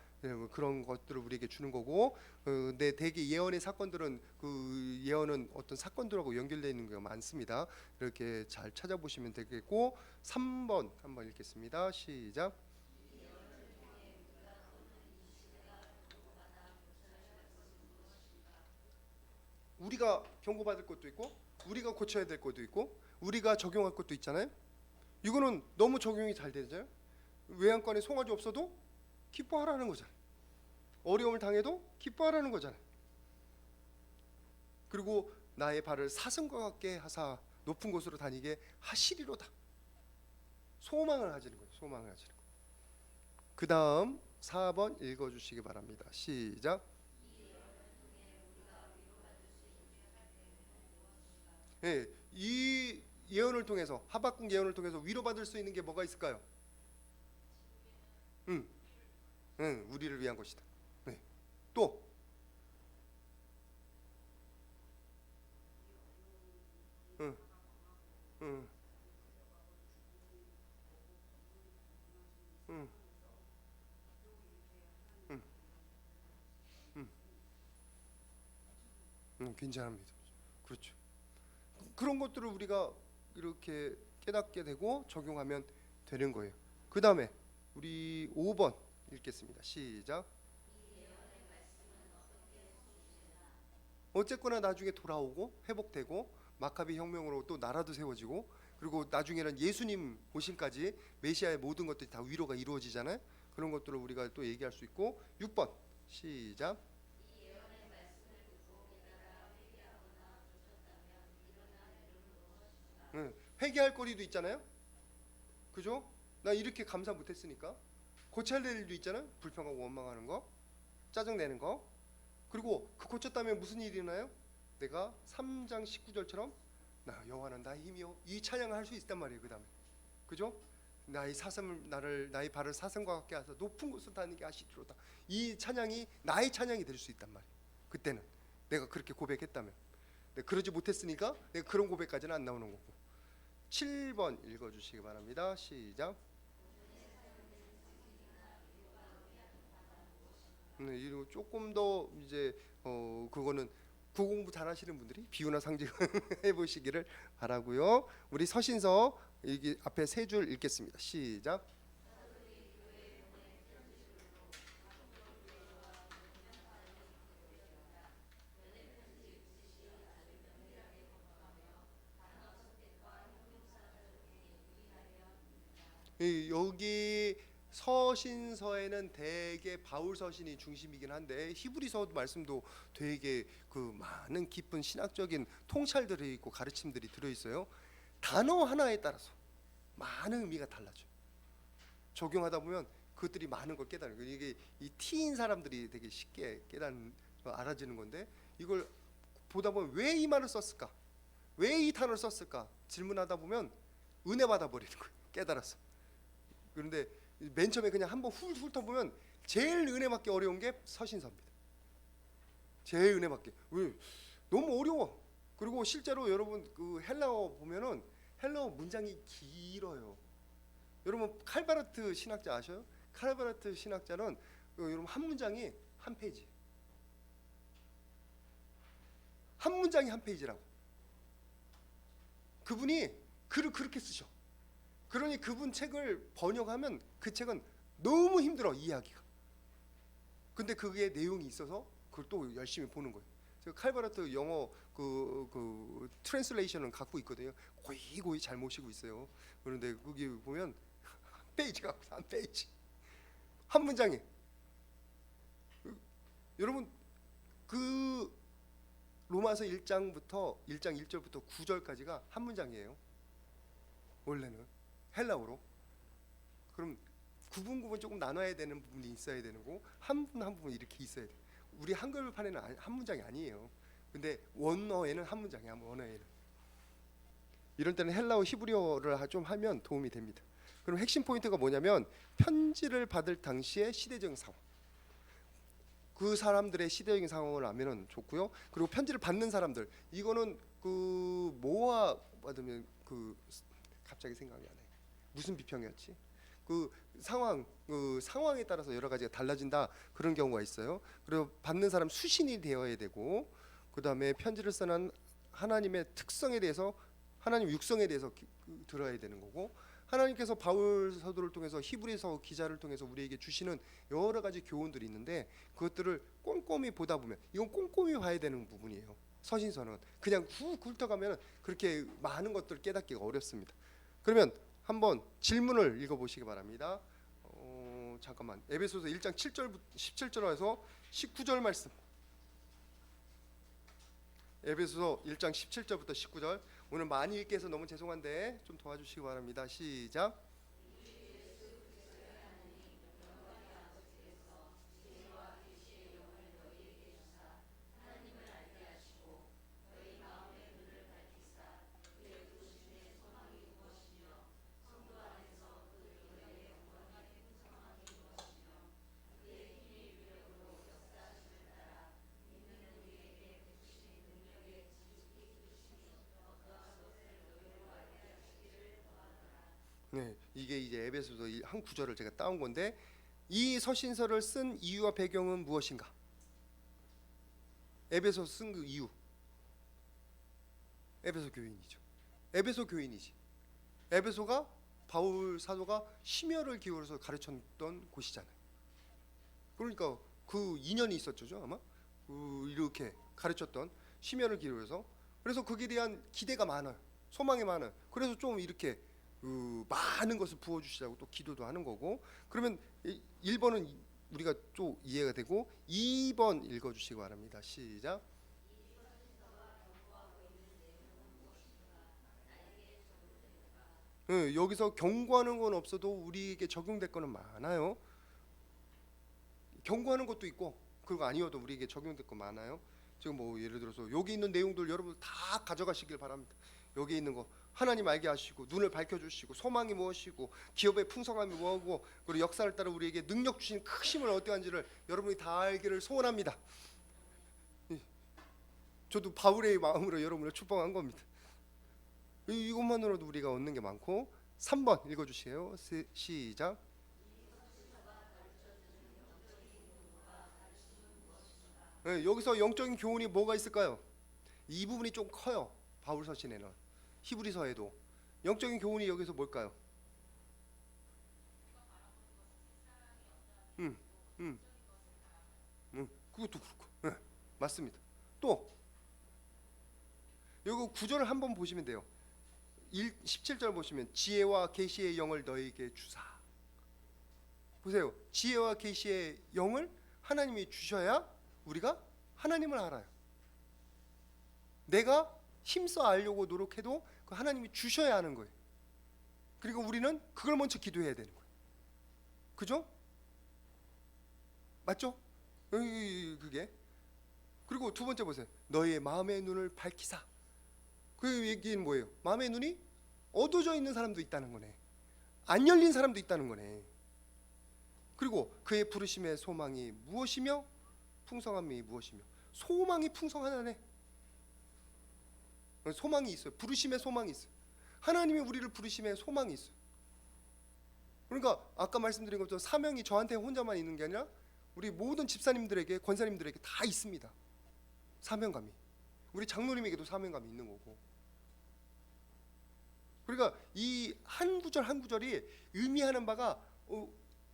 그런 것들을 우리에게 주는 거고, 근데 대개 예언의 사건들은 그 예언은 어떤 사건들하고 연결되어 있는 경우가 많습니다. 이렇게 잘 찾아보시면 되겠고, 3번 한번 읽겠습니다. 시작. 우리가 경고받을 것도 있고, 우리가 고쳐야 될 것도 있고, 우리가 적용할 것도 있잖아요. 이거는 너무 적용이 잘 되잖아요. 외양간에 송아지 없어도 기뻐하라는 거잖아요. 어려움을 당해도 기뻐하라는 거잖아요. 그리고 나의 발을 사슴과 같게 하사 높은 곳으로 다니게 하시리로다. 소망을 가지는 거예요. 소망을 가지는 거. 그 다음 4번 읽어주시기 바랍니다. 시작. 예, 이 예언을 통해서, 하박국 예언을 통해서 위로받을 수 있는 게 뭐가 있을까요? 응, 응, 우리를 위한 것이다. 네. 또, 응, 응, 응, 응, 응, 응, 괜찮습니다. 그렇죠. 그런 것들을 우리가 이렇게 깨닫게 되고 적용하면 되는 거예요. 그 다음에 우리 5번 읽겠습니다. 시작. 어쨌거나 나중에 돌아오고 회복되고 마카비 혁명으로 또 나라도 세워지고, 그리고 나중에는 예수님 오심까지 메시아의 모든 것들이 다 위로가 이루어지잖아요. 그런 것들을 우리가 또 얘기할 수 있고. 6번 시작. 응, 회개할 거리도 있잖아요. 그죠? 나 이렇게 감사 못했으니까. 고쳐야 될 일도 있잖아요. 불평하고 원망하는 거, 짜증 내는 거. 그리고 그 고쳤다면 무슨 일이 일어나요? 내가 3장 19절처럼 나 여호와는 나의 힘이요, 이 찬양을 할 수 있단 말이에요. 그 다음에, 그죠? 나의 사슴을, 나의 발을 사슴과 같게 하사 높은 곳으로 다니게 하시리로다. 이 찬양이 나의 찬양이 될 수 있단 말이에요. 그때는 내가 그렇게 고백했다면. 근데 그러지 못했으니까 내가 그런 고백까지는 안 나오는 거고. 7번 읽어주시기 바랍니다. 시작. 이거 조금 더 이제 그거는 구공부 잘하시는 분들이 비유나 상징 해보시기를 바라고요. 우리 서신서 여기 앞에 세 줄 읽겠습니다. 시작. 여기 서신서에는 대개 바울 서신이 중심이긴 한데 히브리서 말씀도 되게 그 많은 깊은 신학적인 통찰들이 있고 가르침들이 들어 있어요. 단어 하나에 따라서 많은 의미가 달라져요. 적용하다 보면 그것들이 많은 걸 깨달아요. 이게 이 T인 사람들이 되게 쉽게 알아지는 건데, 이걸 보다 보면 왜 이 말을 썼을까? 왜 이 단어를 썼을까? 질문하다 보면 은혜 받아 버리는 거예요. 깨달아서. 그런데 맨 처음에 그냥 한번 훑어보면 제일 은혜 받기 어려운 게 서신서입니다. 제일 은혜 받기. 왜? 너무 어려워. 그리고 실제로 여러분 그 헬라어 보면은 헬라어 문장이 길어요. 여러분 칼바르트 신학자 아셔요? 칼바르트 신학자는 여러분 한 문장이 한 페이지. 한 문장이 한 페이지라고. 그분이 글을 그렇게 쓰셔. 그러니 그분 책을 번역하면 그 책은 너무 힘들어, 이해하기가. 근데 그게 내용이 있어서 그걸 또 열심히 보는 거예요. 제가 칼바르트 영어 그 트랜슬레이션을 갖고 있거든요. 고이 잘 모시고 있어요. 그런데 거기 보면 한 페이지 갖고 한 페이지 한 문장에 여러분 그 로마서 1장부터 1장 1절부터 9절까지가 한 문장이에요. 원래는 헬라어로. 그럼 구분 조금 나눠야 되는 부분이 있어야 되는 거고 한 부분 이렇게 있어야 돼. 우리 한글판에는 한 문장이 아니에요. 근데 원어에는 한 문장이야. 원어에는. 이럴 때는 헬라어 히브리어를 좀 하면 도움이 됩니다. 그럼 핵심 포인트가 뭐냐면 편지를 받을 당시의 시대적인 상황. 그 사람들의 시대적인 상황을 알면은 좋고요. 그리고 편지를 받는 사람들 이거는 그 모아 받으면 그 갑자기 생각이 안 나요. 무슨 비평이었지? 그 상황에 따라서 여러 가지가 달라진다 그런 경우가 있어요. 그리고 받는 사람 수신이 되어야 되고 그다음에 편지를 쓰는 하나님의 특성에 대해서 하나님 육성에 대해서 들어야 되는 거고 하나님께서 바울 사도를 통해서 히브리서 기자를 통해서 우리에게 주시는 여러 가지 교훈들이 있는데 그것들을 꼼꼼히 보다 보면 이건 꼼꼼히 봐야 되는 부분이에요. 서신서는 그냥 훑어가면 그렇게 많은 것들을 깨닫기가 어렵습니다. 그러면 한번 질문을 읽어보시기 바랍니다. 잠깐만 에베소서 1장 7절 17절에서 19절 말씀. 에베소서 1장 17절부터 19절. 오늘 많이 읽게 해서 너무 죄송한데 좀 도와주시기 바랍니다. 시작. 네, 이게 이제 에베소서 한 구절을 제가 따온 건데 이 서신서를 쓴 이유와 배경은 무엇인가? 에베소 쓴 그 이유. 에베소 교인이죠. 에베소 교인이지. 에베소가 바울 사도가 심혈을 기울여서 가르쳤던 곳이잖아요. 그러니까 그 인연이 있었죠, 아마. 이렇게 가르쳤던 심혈을 기울여서 그래서 거기에 대한 기대가 많아요. 소망이 많아요. 그래서 좀 이렇게 많은 것을 부어주시라고 또 기도도 하는 거고. 그러면 1번은 우리가 좀 이해가 되고 2번 읽어주시기 바랍니다. 시작. 여기서 경고하는 건 없어도 우리에게 적용될 거는 많아요. 경고하는 것도 있고 그거 아니어도 우리에게 적용될 거 많아요. 지금 뭐 예를 들어서 여기 있는 내용들 여러분 다 가져가시길 바랍니다. 여기 있는 거 하나님 알게 하시고 눈을 밝혀주시고 소망이 무엇이고 기업의 풍성함이 뭐고 그리고 역사를 따라 우리에게 능력 주신 크심을 어떠한지를 여러분이 다 알기를 소원합니다. 저도 바울의 마음으로 여러분을 축복한 겁니다. 이것만으로도 우리가 얻는 게 많고 3번 읽어주세요. 시작. 여기서 영적인 교훈이 뭐가 있을까요? 이 부분이 좀 커요. 바울 서신에는 히브리서에도 영적인 교훈이 여기서 뭘까요? 그것도 그렇고 맞습니다. 또 여기 구절을 한번 보시면 돼요. 17절 보시면 지혜와 계시의 영을 너에게 주사. 보세요. 지혜와 계시의 영을 하나님이 주셔야 우리가 하나님을 알아요. 내가 힘써 알려고 노력해도 그 하나님이 주셔야 하는 거예요. 그리고 우리는 그걸 먼저 기도해야 되는 거예요. 그죠? 맞죠? 그게. 그리고 두 번째 보세요. 너의 마음의 눈을 밝히사. 그 얘기는 뭐예요? 마음의 눈이 어두워져 있는 사람도 있다는 거네. 안 열린 사람도 있다는 거네. 그리고 그의 부르심의 소망이 무엇이며 풍성함이 무엇이며. 소망이 풍성하다네. 소망이 있어요. 부르심의 소망이 있어요. 하나님이 우리를 부르심의 소망이 있어요. 그러니까 아까 말씀드린 것처럼 사명이 저한테 혼자만 있는 게 아니라 우리 모든 집사님들에게 권사님들에게 다 있습니다. 사명감이. 우리 장로님에게도 사명감이 있는 거고. 그러니까 이 한 구절 한 구절이 의미하는 바가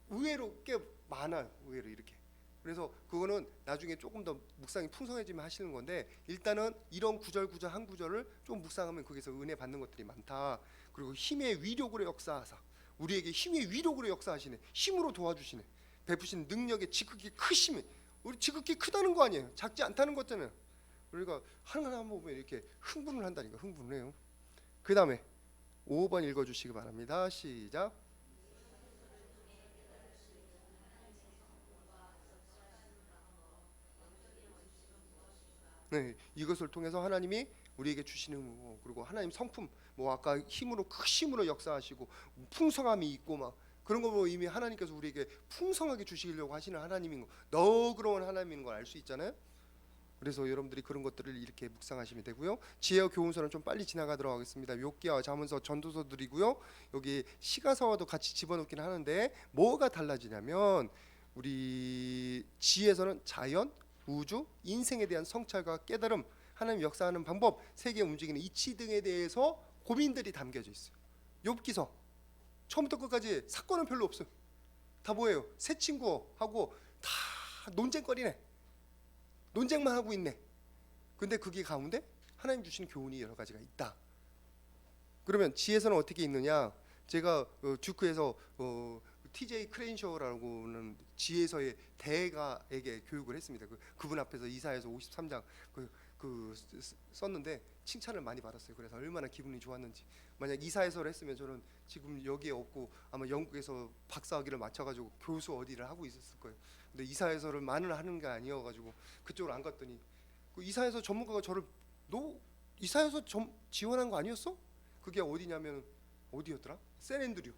의외로 꽤 많아요. 의외로 이렇게 그래서 그거는 나중에 조금 더 묵상이 풍성해지면 하시는 건데, 일단은 이런 구절 한 구절을 좀 묵상하면 거기서 은혜 받는 것들이 많다. 그리고 힘의 위력으로 역사하사, 우리에게 힘의 위력으로 역사하시네. 힘으로 도와주시네. 베푸신 능력의 지극히 크심이, 우리 지극히 크다는 거 아니에요. 작지 않다는 거잖아요. 우리가 하나하나 보면 이렇게 흥분을 한다니까. 흥분을 해요. 그 다음에 5번 읽어주시기 바랍니다. 시작. 네, 이것을 통해서 하나님이 우리에게 주시는 거, 그리고 하나님 성품, 뭐 아까 힘으로 크심으로 역사하시고 풍성함이 있고 막 그런 거 보면 이미 하나님께서 우리에게 풍성하게 주시려고 하시는 하나님인 거, 너그러운 하나님인 걸 알 수 있잖아요. 그래서 여러분들이 그런 것들을 이렇게 묵상하시면 되고요. 지혜와 교훈서는 좀 빨리 지나가도록 하겠습니다. 욥기와 잠언서, 전도서들이고요. 여기 시가서와도 같이 집어넣긴 하는데 뭐가 달라지냐면, 우리 지혜서는 자연, 우주, 인생에 대한 성찰과 깨달음, 하나님 역사하는 방법, 세계 움직이는 이치 등에 대해서 고민들이 담겨져 있어요. 욥기서 처음부터 끝까지 사건은 별로 없어요. 다 뭐예요? 새 친구하고 다 논쟁거리네. 논쟁만 하고 있네. 근데 그게 가운데 하나님 주신 교훈이 여러 가지가 있다. 그러면 지혜서는 어떻게 있느냐? 제가 주크에서 TJ 크레인쇼라고는 지혜서의 대가에게 교육을 했습니다. 그분 앞에서 이사야서 53장 썼는데 칭찬을 많이 받았어요. 그래서 얼마나 기분이 좋았는지. 만약 이사야서를 했으면 저는 지금 여기에 없고 아마 영국에서 박사학위를 마쳐가지고 교수 어디를 하고 있었을 거예요. 근데 이사야서를 만을 하는 게 아니어가지고 그쪽으로 안 갔더니, 그 이사야서 전문가가 저를 너 이사야서 지원한 거 아니었어? 그게 어디냐면 어디였더라? 샌앤드류.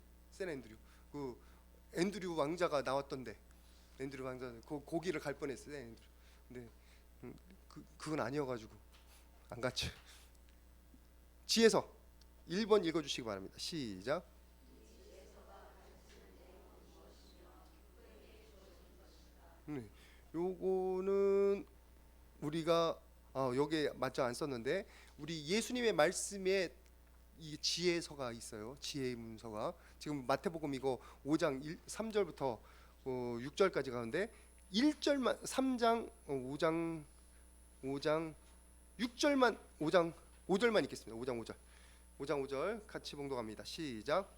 그 앤드류 왕자가 나왔던데, 앤드류 왕자 거기를 갈 뻔했어요. 앤드류. 근데 그건 아니어가지고 안 갔죠. 지혜서 1번 읽어주시기 바랍니다. 시작. 네, 요거는 우리가 여기에 맞죠 안 썼는데, 우리 예수님의 말씀에 이 지혜서가 있어요. 지혜의 문서가 지금 마태복음 이거 5장 3절부터 6절까지 가는데 1절만 3장 5장 6절만 5절만 읽겠습니다. 5장 5절 같이 봉독합니다. 시작.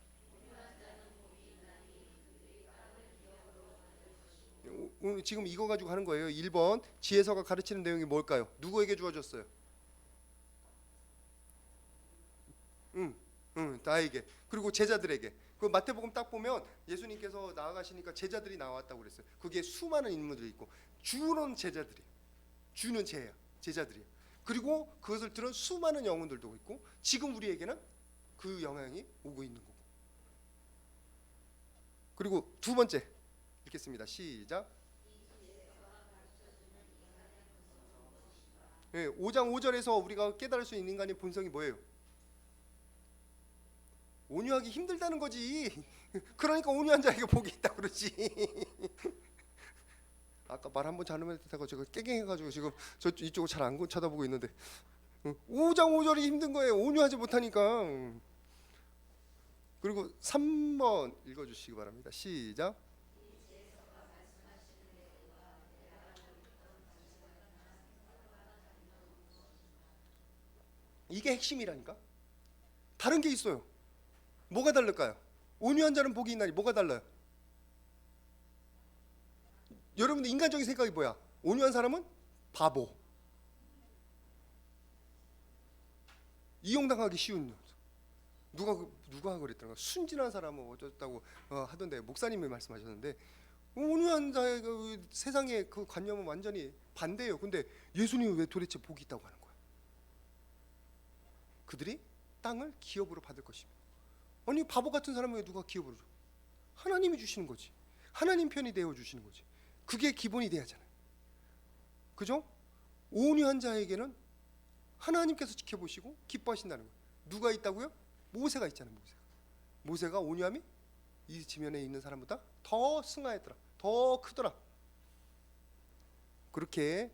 지금 이거 가지고 하는 거예요. 1번 지혜서가 가르치는 내용이 뭘까요? 누구에게 주어졌어요? 나에게, 그리고 제자들에게. 그 마태복음 딱 보면 예수님께서 나아가시니까 제자들이 나왔다고 그랬어요. 그게 수많은 인물들이 있고, 주는 제자들이에요. 주는 제자들이에요. 그리고 그것을 들은 수많은 영혼들도 있고, 지금 우리에게는 그 영향이 오고 있는 거고. 그리고 두 번째 읽겠습니다. 시작. 네, 5장 5절에서 우리가 깨달을 수 있는 인간의 본성이 뭐예요? 온유하기 힘들다는 거지. 그러니까 온유한 자에게 복이 있다 그러지. 아까 말 한번 잘못했다고 제가 깨갱해가지고 지금 이쪽을 잘 안 쳐다보고 있는데, 5장 5절이 힘든 거예요. 온유하지 못하니까. 그리고 3번 읽어주시기 바랍니다. 시작. 이게 핵심이라니까. 다른 게 있어요. 뭐가 다를까요? 온유한 자는 복이 있나니 뭐가 달라요? 여러분들 인간적인 생각이 뭐야? 온유한 사람은 바보, 이용당하기 쉬운. 누가 그랬더라? 순진한 사람은 어쩌다고 하던데, 목사님이 말씀하셨는데, 온유한 자의 그 세상의 그 관념은 완전히 반대예요. 근데 예수님은 왜 도대체 복이 있다고 하는 거야? 그들이 땅을 기업으로 받을 것입니다. 아니 바보 같은 사람은 왜 누가 기업으로 줘? 하나님이 주시는 거지. 하나님 편이 되어 주시는 거지. 그게 기본이 돼야잖아요. 그죠? 온유한 자에게는 하나님께서 지켜보시고 기뻐하신다는 거예요. 누가 있다고요? 모세가 있잖아요. 모세가 온유함이 이 지면에 있는 사람보다 더 승하였더라. 더 크더라. 그렇게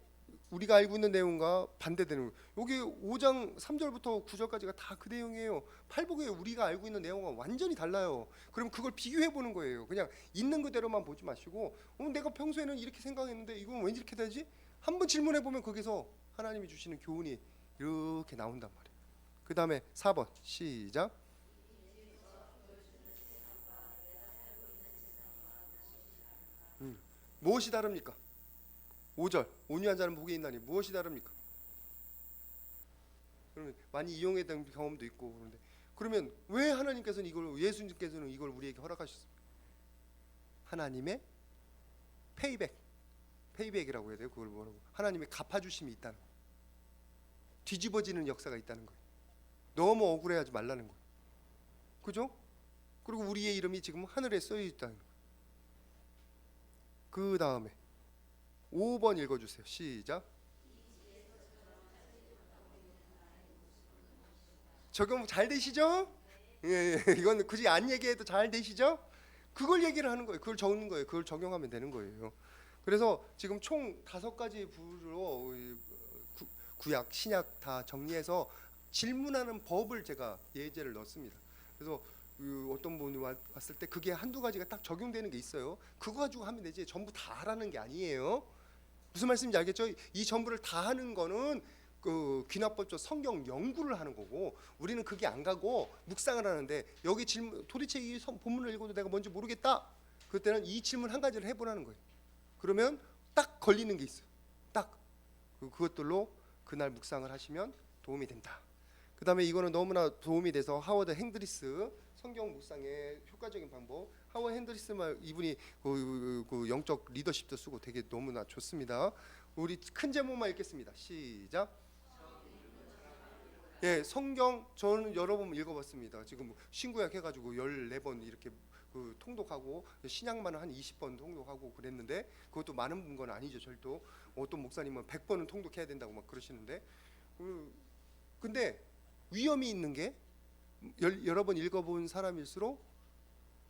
우리가 알고 있는 내용과 반대되는 거예요. 여기 5장 3절부터 9절까지가 다 그 내용이에요. 팔복에 우리가 알고 있는 내용과 완전히 달라요. 그럼 그걸 비교해 보는 거예요. 그냥 있는 그대로만 보지 마시고 내가 평소에는 이렇게 생각했는데 이건 왜 이렇게 되지? 한번 질문해 보면 거기서 하나님이 주시는 교훈이 이렇게 나온단 말이에요. 그 다음에 4번 시작. 무엇이 다릅니까? 5절 온유한 자는 복이 있나니 무엇이 다릅니까? 그러면 많이 이용했던 경험도 있고 그런데 그러면 왜 하나님께서는 이걸 예수님께서는 이걸 우리에게 허락하셨습니까? 하나님의 페이백이라고 해야 돼요. 그걸 뭐라고? 하나님의 갚아주심이 있다는 거예요. 뒤집어지는 역사가 있다는 거예요. 너무 억울해하지 말라는 거예요. 그죠? 그리고 우리의 이름이 지금 하늘에 쓰여 있다는 거예요. 그 다음에 5번 읽어주세요. 시작. 적용 잘 되시죠? 예, 이건 굳이 안 얘기해도 잘 되시죠? 그걸 얘기를 하는 거예요. 그걸 적는 거예요. 그걸 적용하면 되는 거예요. 그래서 지금 총 5가지 부로 구약, 신약 다 정리해서 질문하는 법을 제가 예제를 넣었습니다. 그래서 어떤 분이 왔을 때 그게 한두 가지가 딱 적용되는 게 있어요. 그거 가지고 하면 되지 전부 다 하라는 게 아니에요. 무슨 말씀인지 알겠죠? 이 전부를 다 하는 거는 그 귀납법적 성경 연구를 하는 거고 우리는 그게 안 가고 묵상을 하는데 여기 질문 도대체 이 본문을 읽어도 내가 뭔지 모르겠다. 그때는 이 질문 한 가지를 해보라는 거예요. 그러면 딱 걸리는 게 있어요. 딱 그것들로 그날 묵상을 하시면 도움이 된다. 그 다음에 이거는 너무나 도움이 돼서 하워드 핸드리스 성경 묵상의 효과적인 방법. 하워드 핸드리스만 이분이 그 영적 리더십도 쓰고 되게 너무나 좋습니다. 우리 큰 제목만 읽겠습니다. 시작. 예, 성경 저는 여러 번 읽어봤습니다. 지금 신구약 해가지고 14번 이렇게 그 통독하고 신약만 한 20번 통독하고 그랬는데 그것도 많은 건 아니죠. 절도 어떤 목사님은 100번은 통독해야 된다고 막 그러시는데 근데 위험이 있는 게 여러 번 읽어본 사람일수록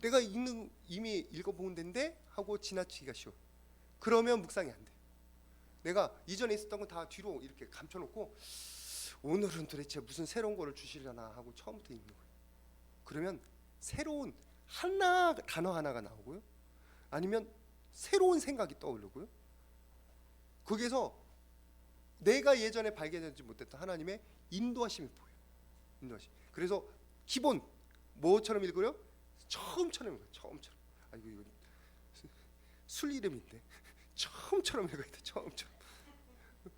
내가 이미 읽어본 데인데 하고 지나치기가 쉬워. 그러면 묵상이 안 돼. 내가 이전에 있었던 건 다 뒤로 이렇게 감춰놓고 오늘은 도대체 무슨 새로운 거를 주시려나 하고 처음부터 읽는 거예요. 그러면 새로운 단어 하나가 나오고요. 아니면 새로운 생각이 떠오르고요. 거기에서 내가 예전에 발견하지 못했던 하나님의 인도하심이 보여요. 인도하심. 그래서 기본 뭐처럼 읽어요? 처음처럼 읽어요. 처음처럼. 아이고 이거 술 이름인데 처음처럼 읽어야 돼. 처음처럼.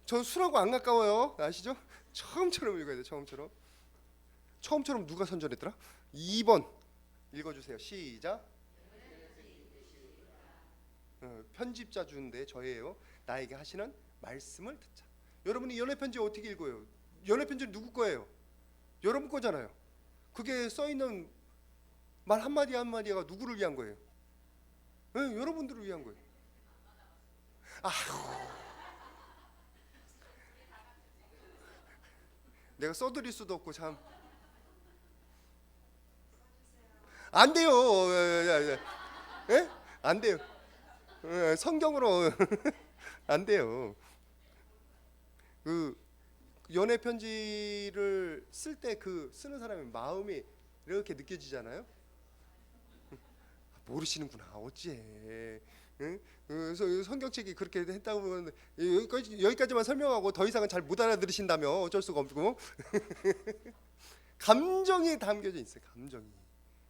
전 술하고 안 가까워요. 아시죠? 처음처럼 읽어야 돼. 처음처럼. 처음처럼 누가 선전했더라? 2번 읽어주세요. 시작. 편집자 주인데 저예요. 나에게 하시는 말씀을 듣자. 여러분이 연애 편지 어떻게 읽어요? 연애 편지는 누구 거예요? 여러분 거잖아요. 그게 써 있는 말 한마디 한마디가 누구를 위한 거예요? 네, 여러분들을 위한 거예요. 내가 써드릴 수도 없고 참 안 돼요. 예? 안 돼요. 성경으로 안 돼요. 그 연애 편지를 쓸 때 그 쓰는 사람의 마음이 이렇게 느껴지잖아요. 모르시는구나. 어찌해. 응? 그래서 성경책이 그렇게 했다고 보면 여기까지만 설명하고 더 이상은 잘 못 알아들으신다며 어쩔 수가 없고 감정이 담겨져 있어요. 감정이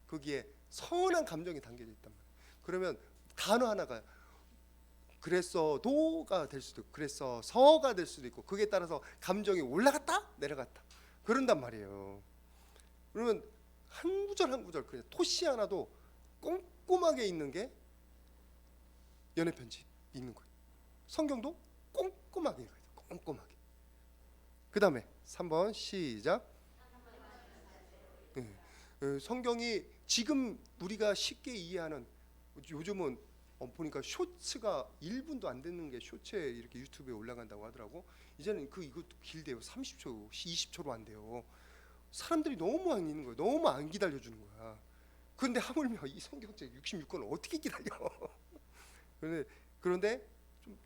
거기에 선한 감정이 담겨져 있단 말이에요. 그러면 단어 하나가 그랬어도가 될 수도 있고 그랬어서가 될 수도 있고 그게 따라서 감정이 올라갔다 내려갔다 그런단 말이에요. 그러면 한 구절 한 구절 그냥 토시 하나도 꼼꼼하게 읽는 게 연애 편지 읽는 거예요. 성경도 꼼꼼하게 읽어야 돼요. 꼼꼼하게. 그 다음에 3번 시작. 성경이 지금 우리가 쉽게 이해하는 요즘은 보니까 쇼츠가 1분도 안 되는 게 쇼츠에 이렇게 유튜브에 올라간다고 하더라고. 이제는 이것도 길대요. 30초, 20초로 안 돼요. 사람들이 너무 안 읽는 거예요. 너무 안 기다려주는 거야. 그런데 하물며 이 성경책 66권을 어떻게 기다려? 그런데 좀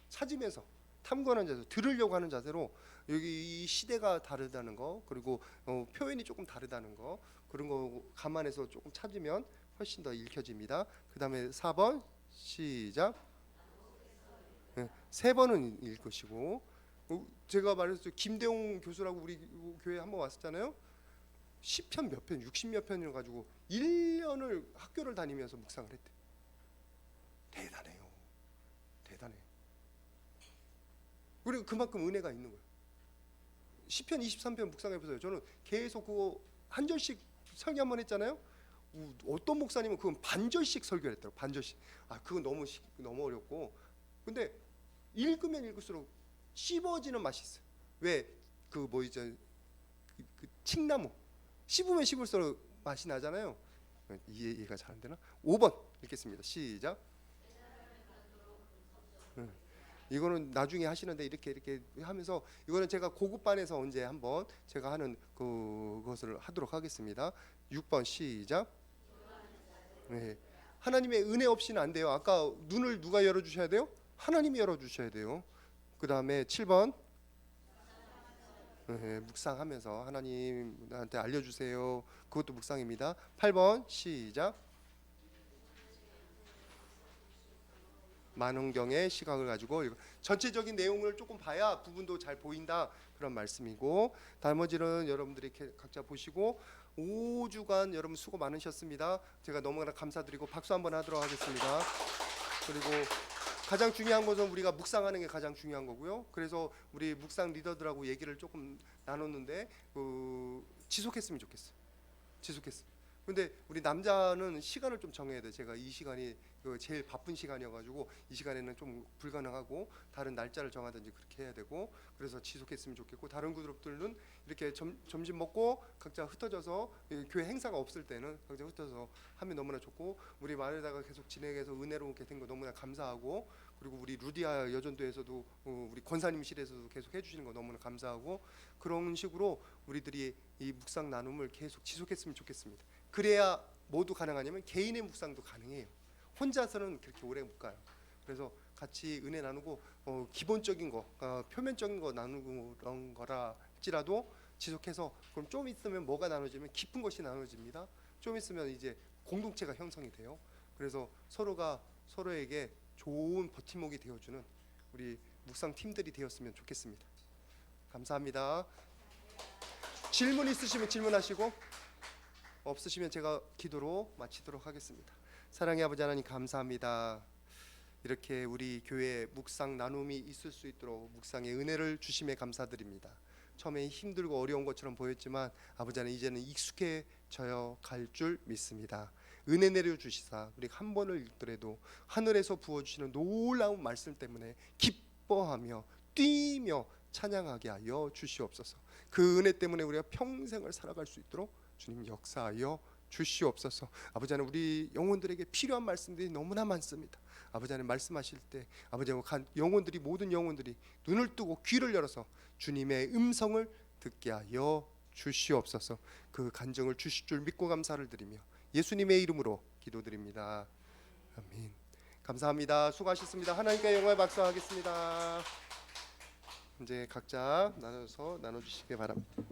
찾으면서 탐구하는 자세, 들으려고 하는 자세로 여기 이 시대가 다르다는 거, 그리고 표현이 조금 다르다는 거, 그런 거 감안해서 조금 찾으면 훨씬 더 읽혀집니다. 그 다음에 4번 시작. 네, 세 번은 읽으시고, 제가 말했어요. 김대웅 교수라고 우리 교회 한번 왔었잖아요. 10편 몇 편, 60몇 편을 가지고 1년을 학교를 다니면서 묵상을 했대. 대단해요. 대단해. 그리고 그만큼 은혜가 있는 거예요. 10편, 23편 묵상해 보세요. 저는 계속 그거 한 절씩 설교 한번 했잖아요. 어떤 목사님은 그건 반절씩 설교를 했더라고. 반절씩. 그건 너무 어렵고. 근데 읽으면 읽을수록 씹어지는 맛이 있어요. 왜 그 뭐이죠? 그 칡나무 씹으면 씹을수록 맛이 나잖아요. 이해가 잘 안 되나? 5번 읽겠습니다. 시작. 이거는 나중에 하시는데 이렇게 하면서 이거는 제가 고급반에서 언제 한번 제가 하는 그것을 하도록 하겠습니다. 6번 시작. 네. 하나님의 은혜 없이는 안 돼요. 아까 눈을 누가 열어주셔야 돼요? 하나님이 열어주셔야 돼요. 그 다음에 7번 네, 묵상하면서 하나님한테 알려주세요. 그것도 묵상입니다. 8번 시작. 만원경의 시각을 가지고 전체적인 내용을 조금 봐야 부분도 잘 보인다 그런 말씀이고, 나머지는 여러분들이 각자 보시고 5주간 여러분 수고 많으셨습니다. 제가 너무나 감사드리고 박수 한번 하도록 하겠습니다. 그리고 가장 중요한 것은 우리가 묵상하는 게 가장 중요한 거고요. 그래서 우리 묵상 리더들하고 얘기를 조금 나눴는데 지속했으면 좋겠어요. 지속했어요. 근데 우리 남자는 시간을 좀 정해야 돼. 제가 이 시간이 제일 바쁜 시간이어가지고 이 시간에는 좀 불가능하고 다른 날짜를 정하든지 그렇게 해야 되고, 그래서 지속했으면 좋겠고, 다른 그룹들은 이렇게 점심 먹고 각자 흩어져서 교회 행사가 없을 때는 각자 흩어져서 하면 너무나 좋고, 우리 마을에다가 계속 진행해서 은혜롭게 된 거 너무나 감사하고, 그리고 우리 루디아 여전도에서도 우리 권사님실에서도 계속 해주시는 거 너무나 감사하고, 그런 식으로 우리들이 이 묵상 나눔을 계속 지속했으면 좋겠습니다. 그래야 모두 가능하냐면 개인의 묵상도 가능해요. 혼자서는 그렇게 오래 못 가요. 그래서 같이 은혜 나누고 기본적인 거, 표면적인 거 나누고 그런 거라 할지라도 지속해서, 그럼 좀 있으면 뭐가 나눠지면 깊은 것이 나눠집니다. 좀 있으면 이제 공동체가 형성이 돼요. 그래서 서로가 서로에게 좋은 버팀목이 되어주는 우리 묵상 팀들이 되었으면 좋겠습니다. 감사합니다. 질문 있으시면 질문하시고, 없으시면 제가 기도로 마치도록 하겠습니다. 사랑의 아버지 하나님 감사합니다. 이렇게 우리 교회에 묵상 나눔이 있을 수 있도록 묵상의 은혜를 주심에 감사드립니다. 처음에 힘들고 어려운 것처럼 보였지만 아버지 하나님 이제는 익숙해져야 갈 줄 믿습니다. 은혜 내려주시사 우리 한 번을 읽더라도 하늘에서 부어주시는 놀라운 말씀 때문에 기뻐하며 뛰며 찬양하게 하여 주시옵소서. 그 은혜 때문에 우리가 평생을 살아갈 수 있도록 주님 역사하여 주시옵소서. 아버지 하나님 우리 영혼들에게 필요한 말씀들이 너무나 많습니다. 아버지 하나님 말씀하실 때 아버지 하나님 영혼들이, 모든 영혼들이 눈을 뜨고 귀를 열어서 주님의 음성을 듣게 하여 주시옵소서. 그 간증을 주실 줄 믿고 감사를 드리며 예수님의 이름으로 기도드립니다. 아멘. 감사합니다. 수고하셨습니다. 하나님께 영광의 박수 하겠습니다. 이제 각자 나눠주시기 바랍니다.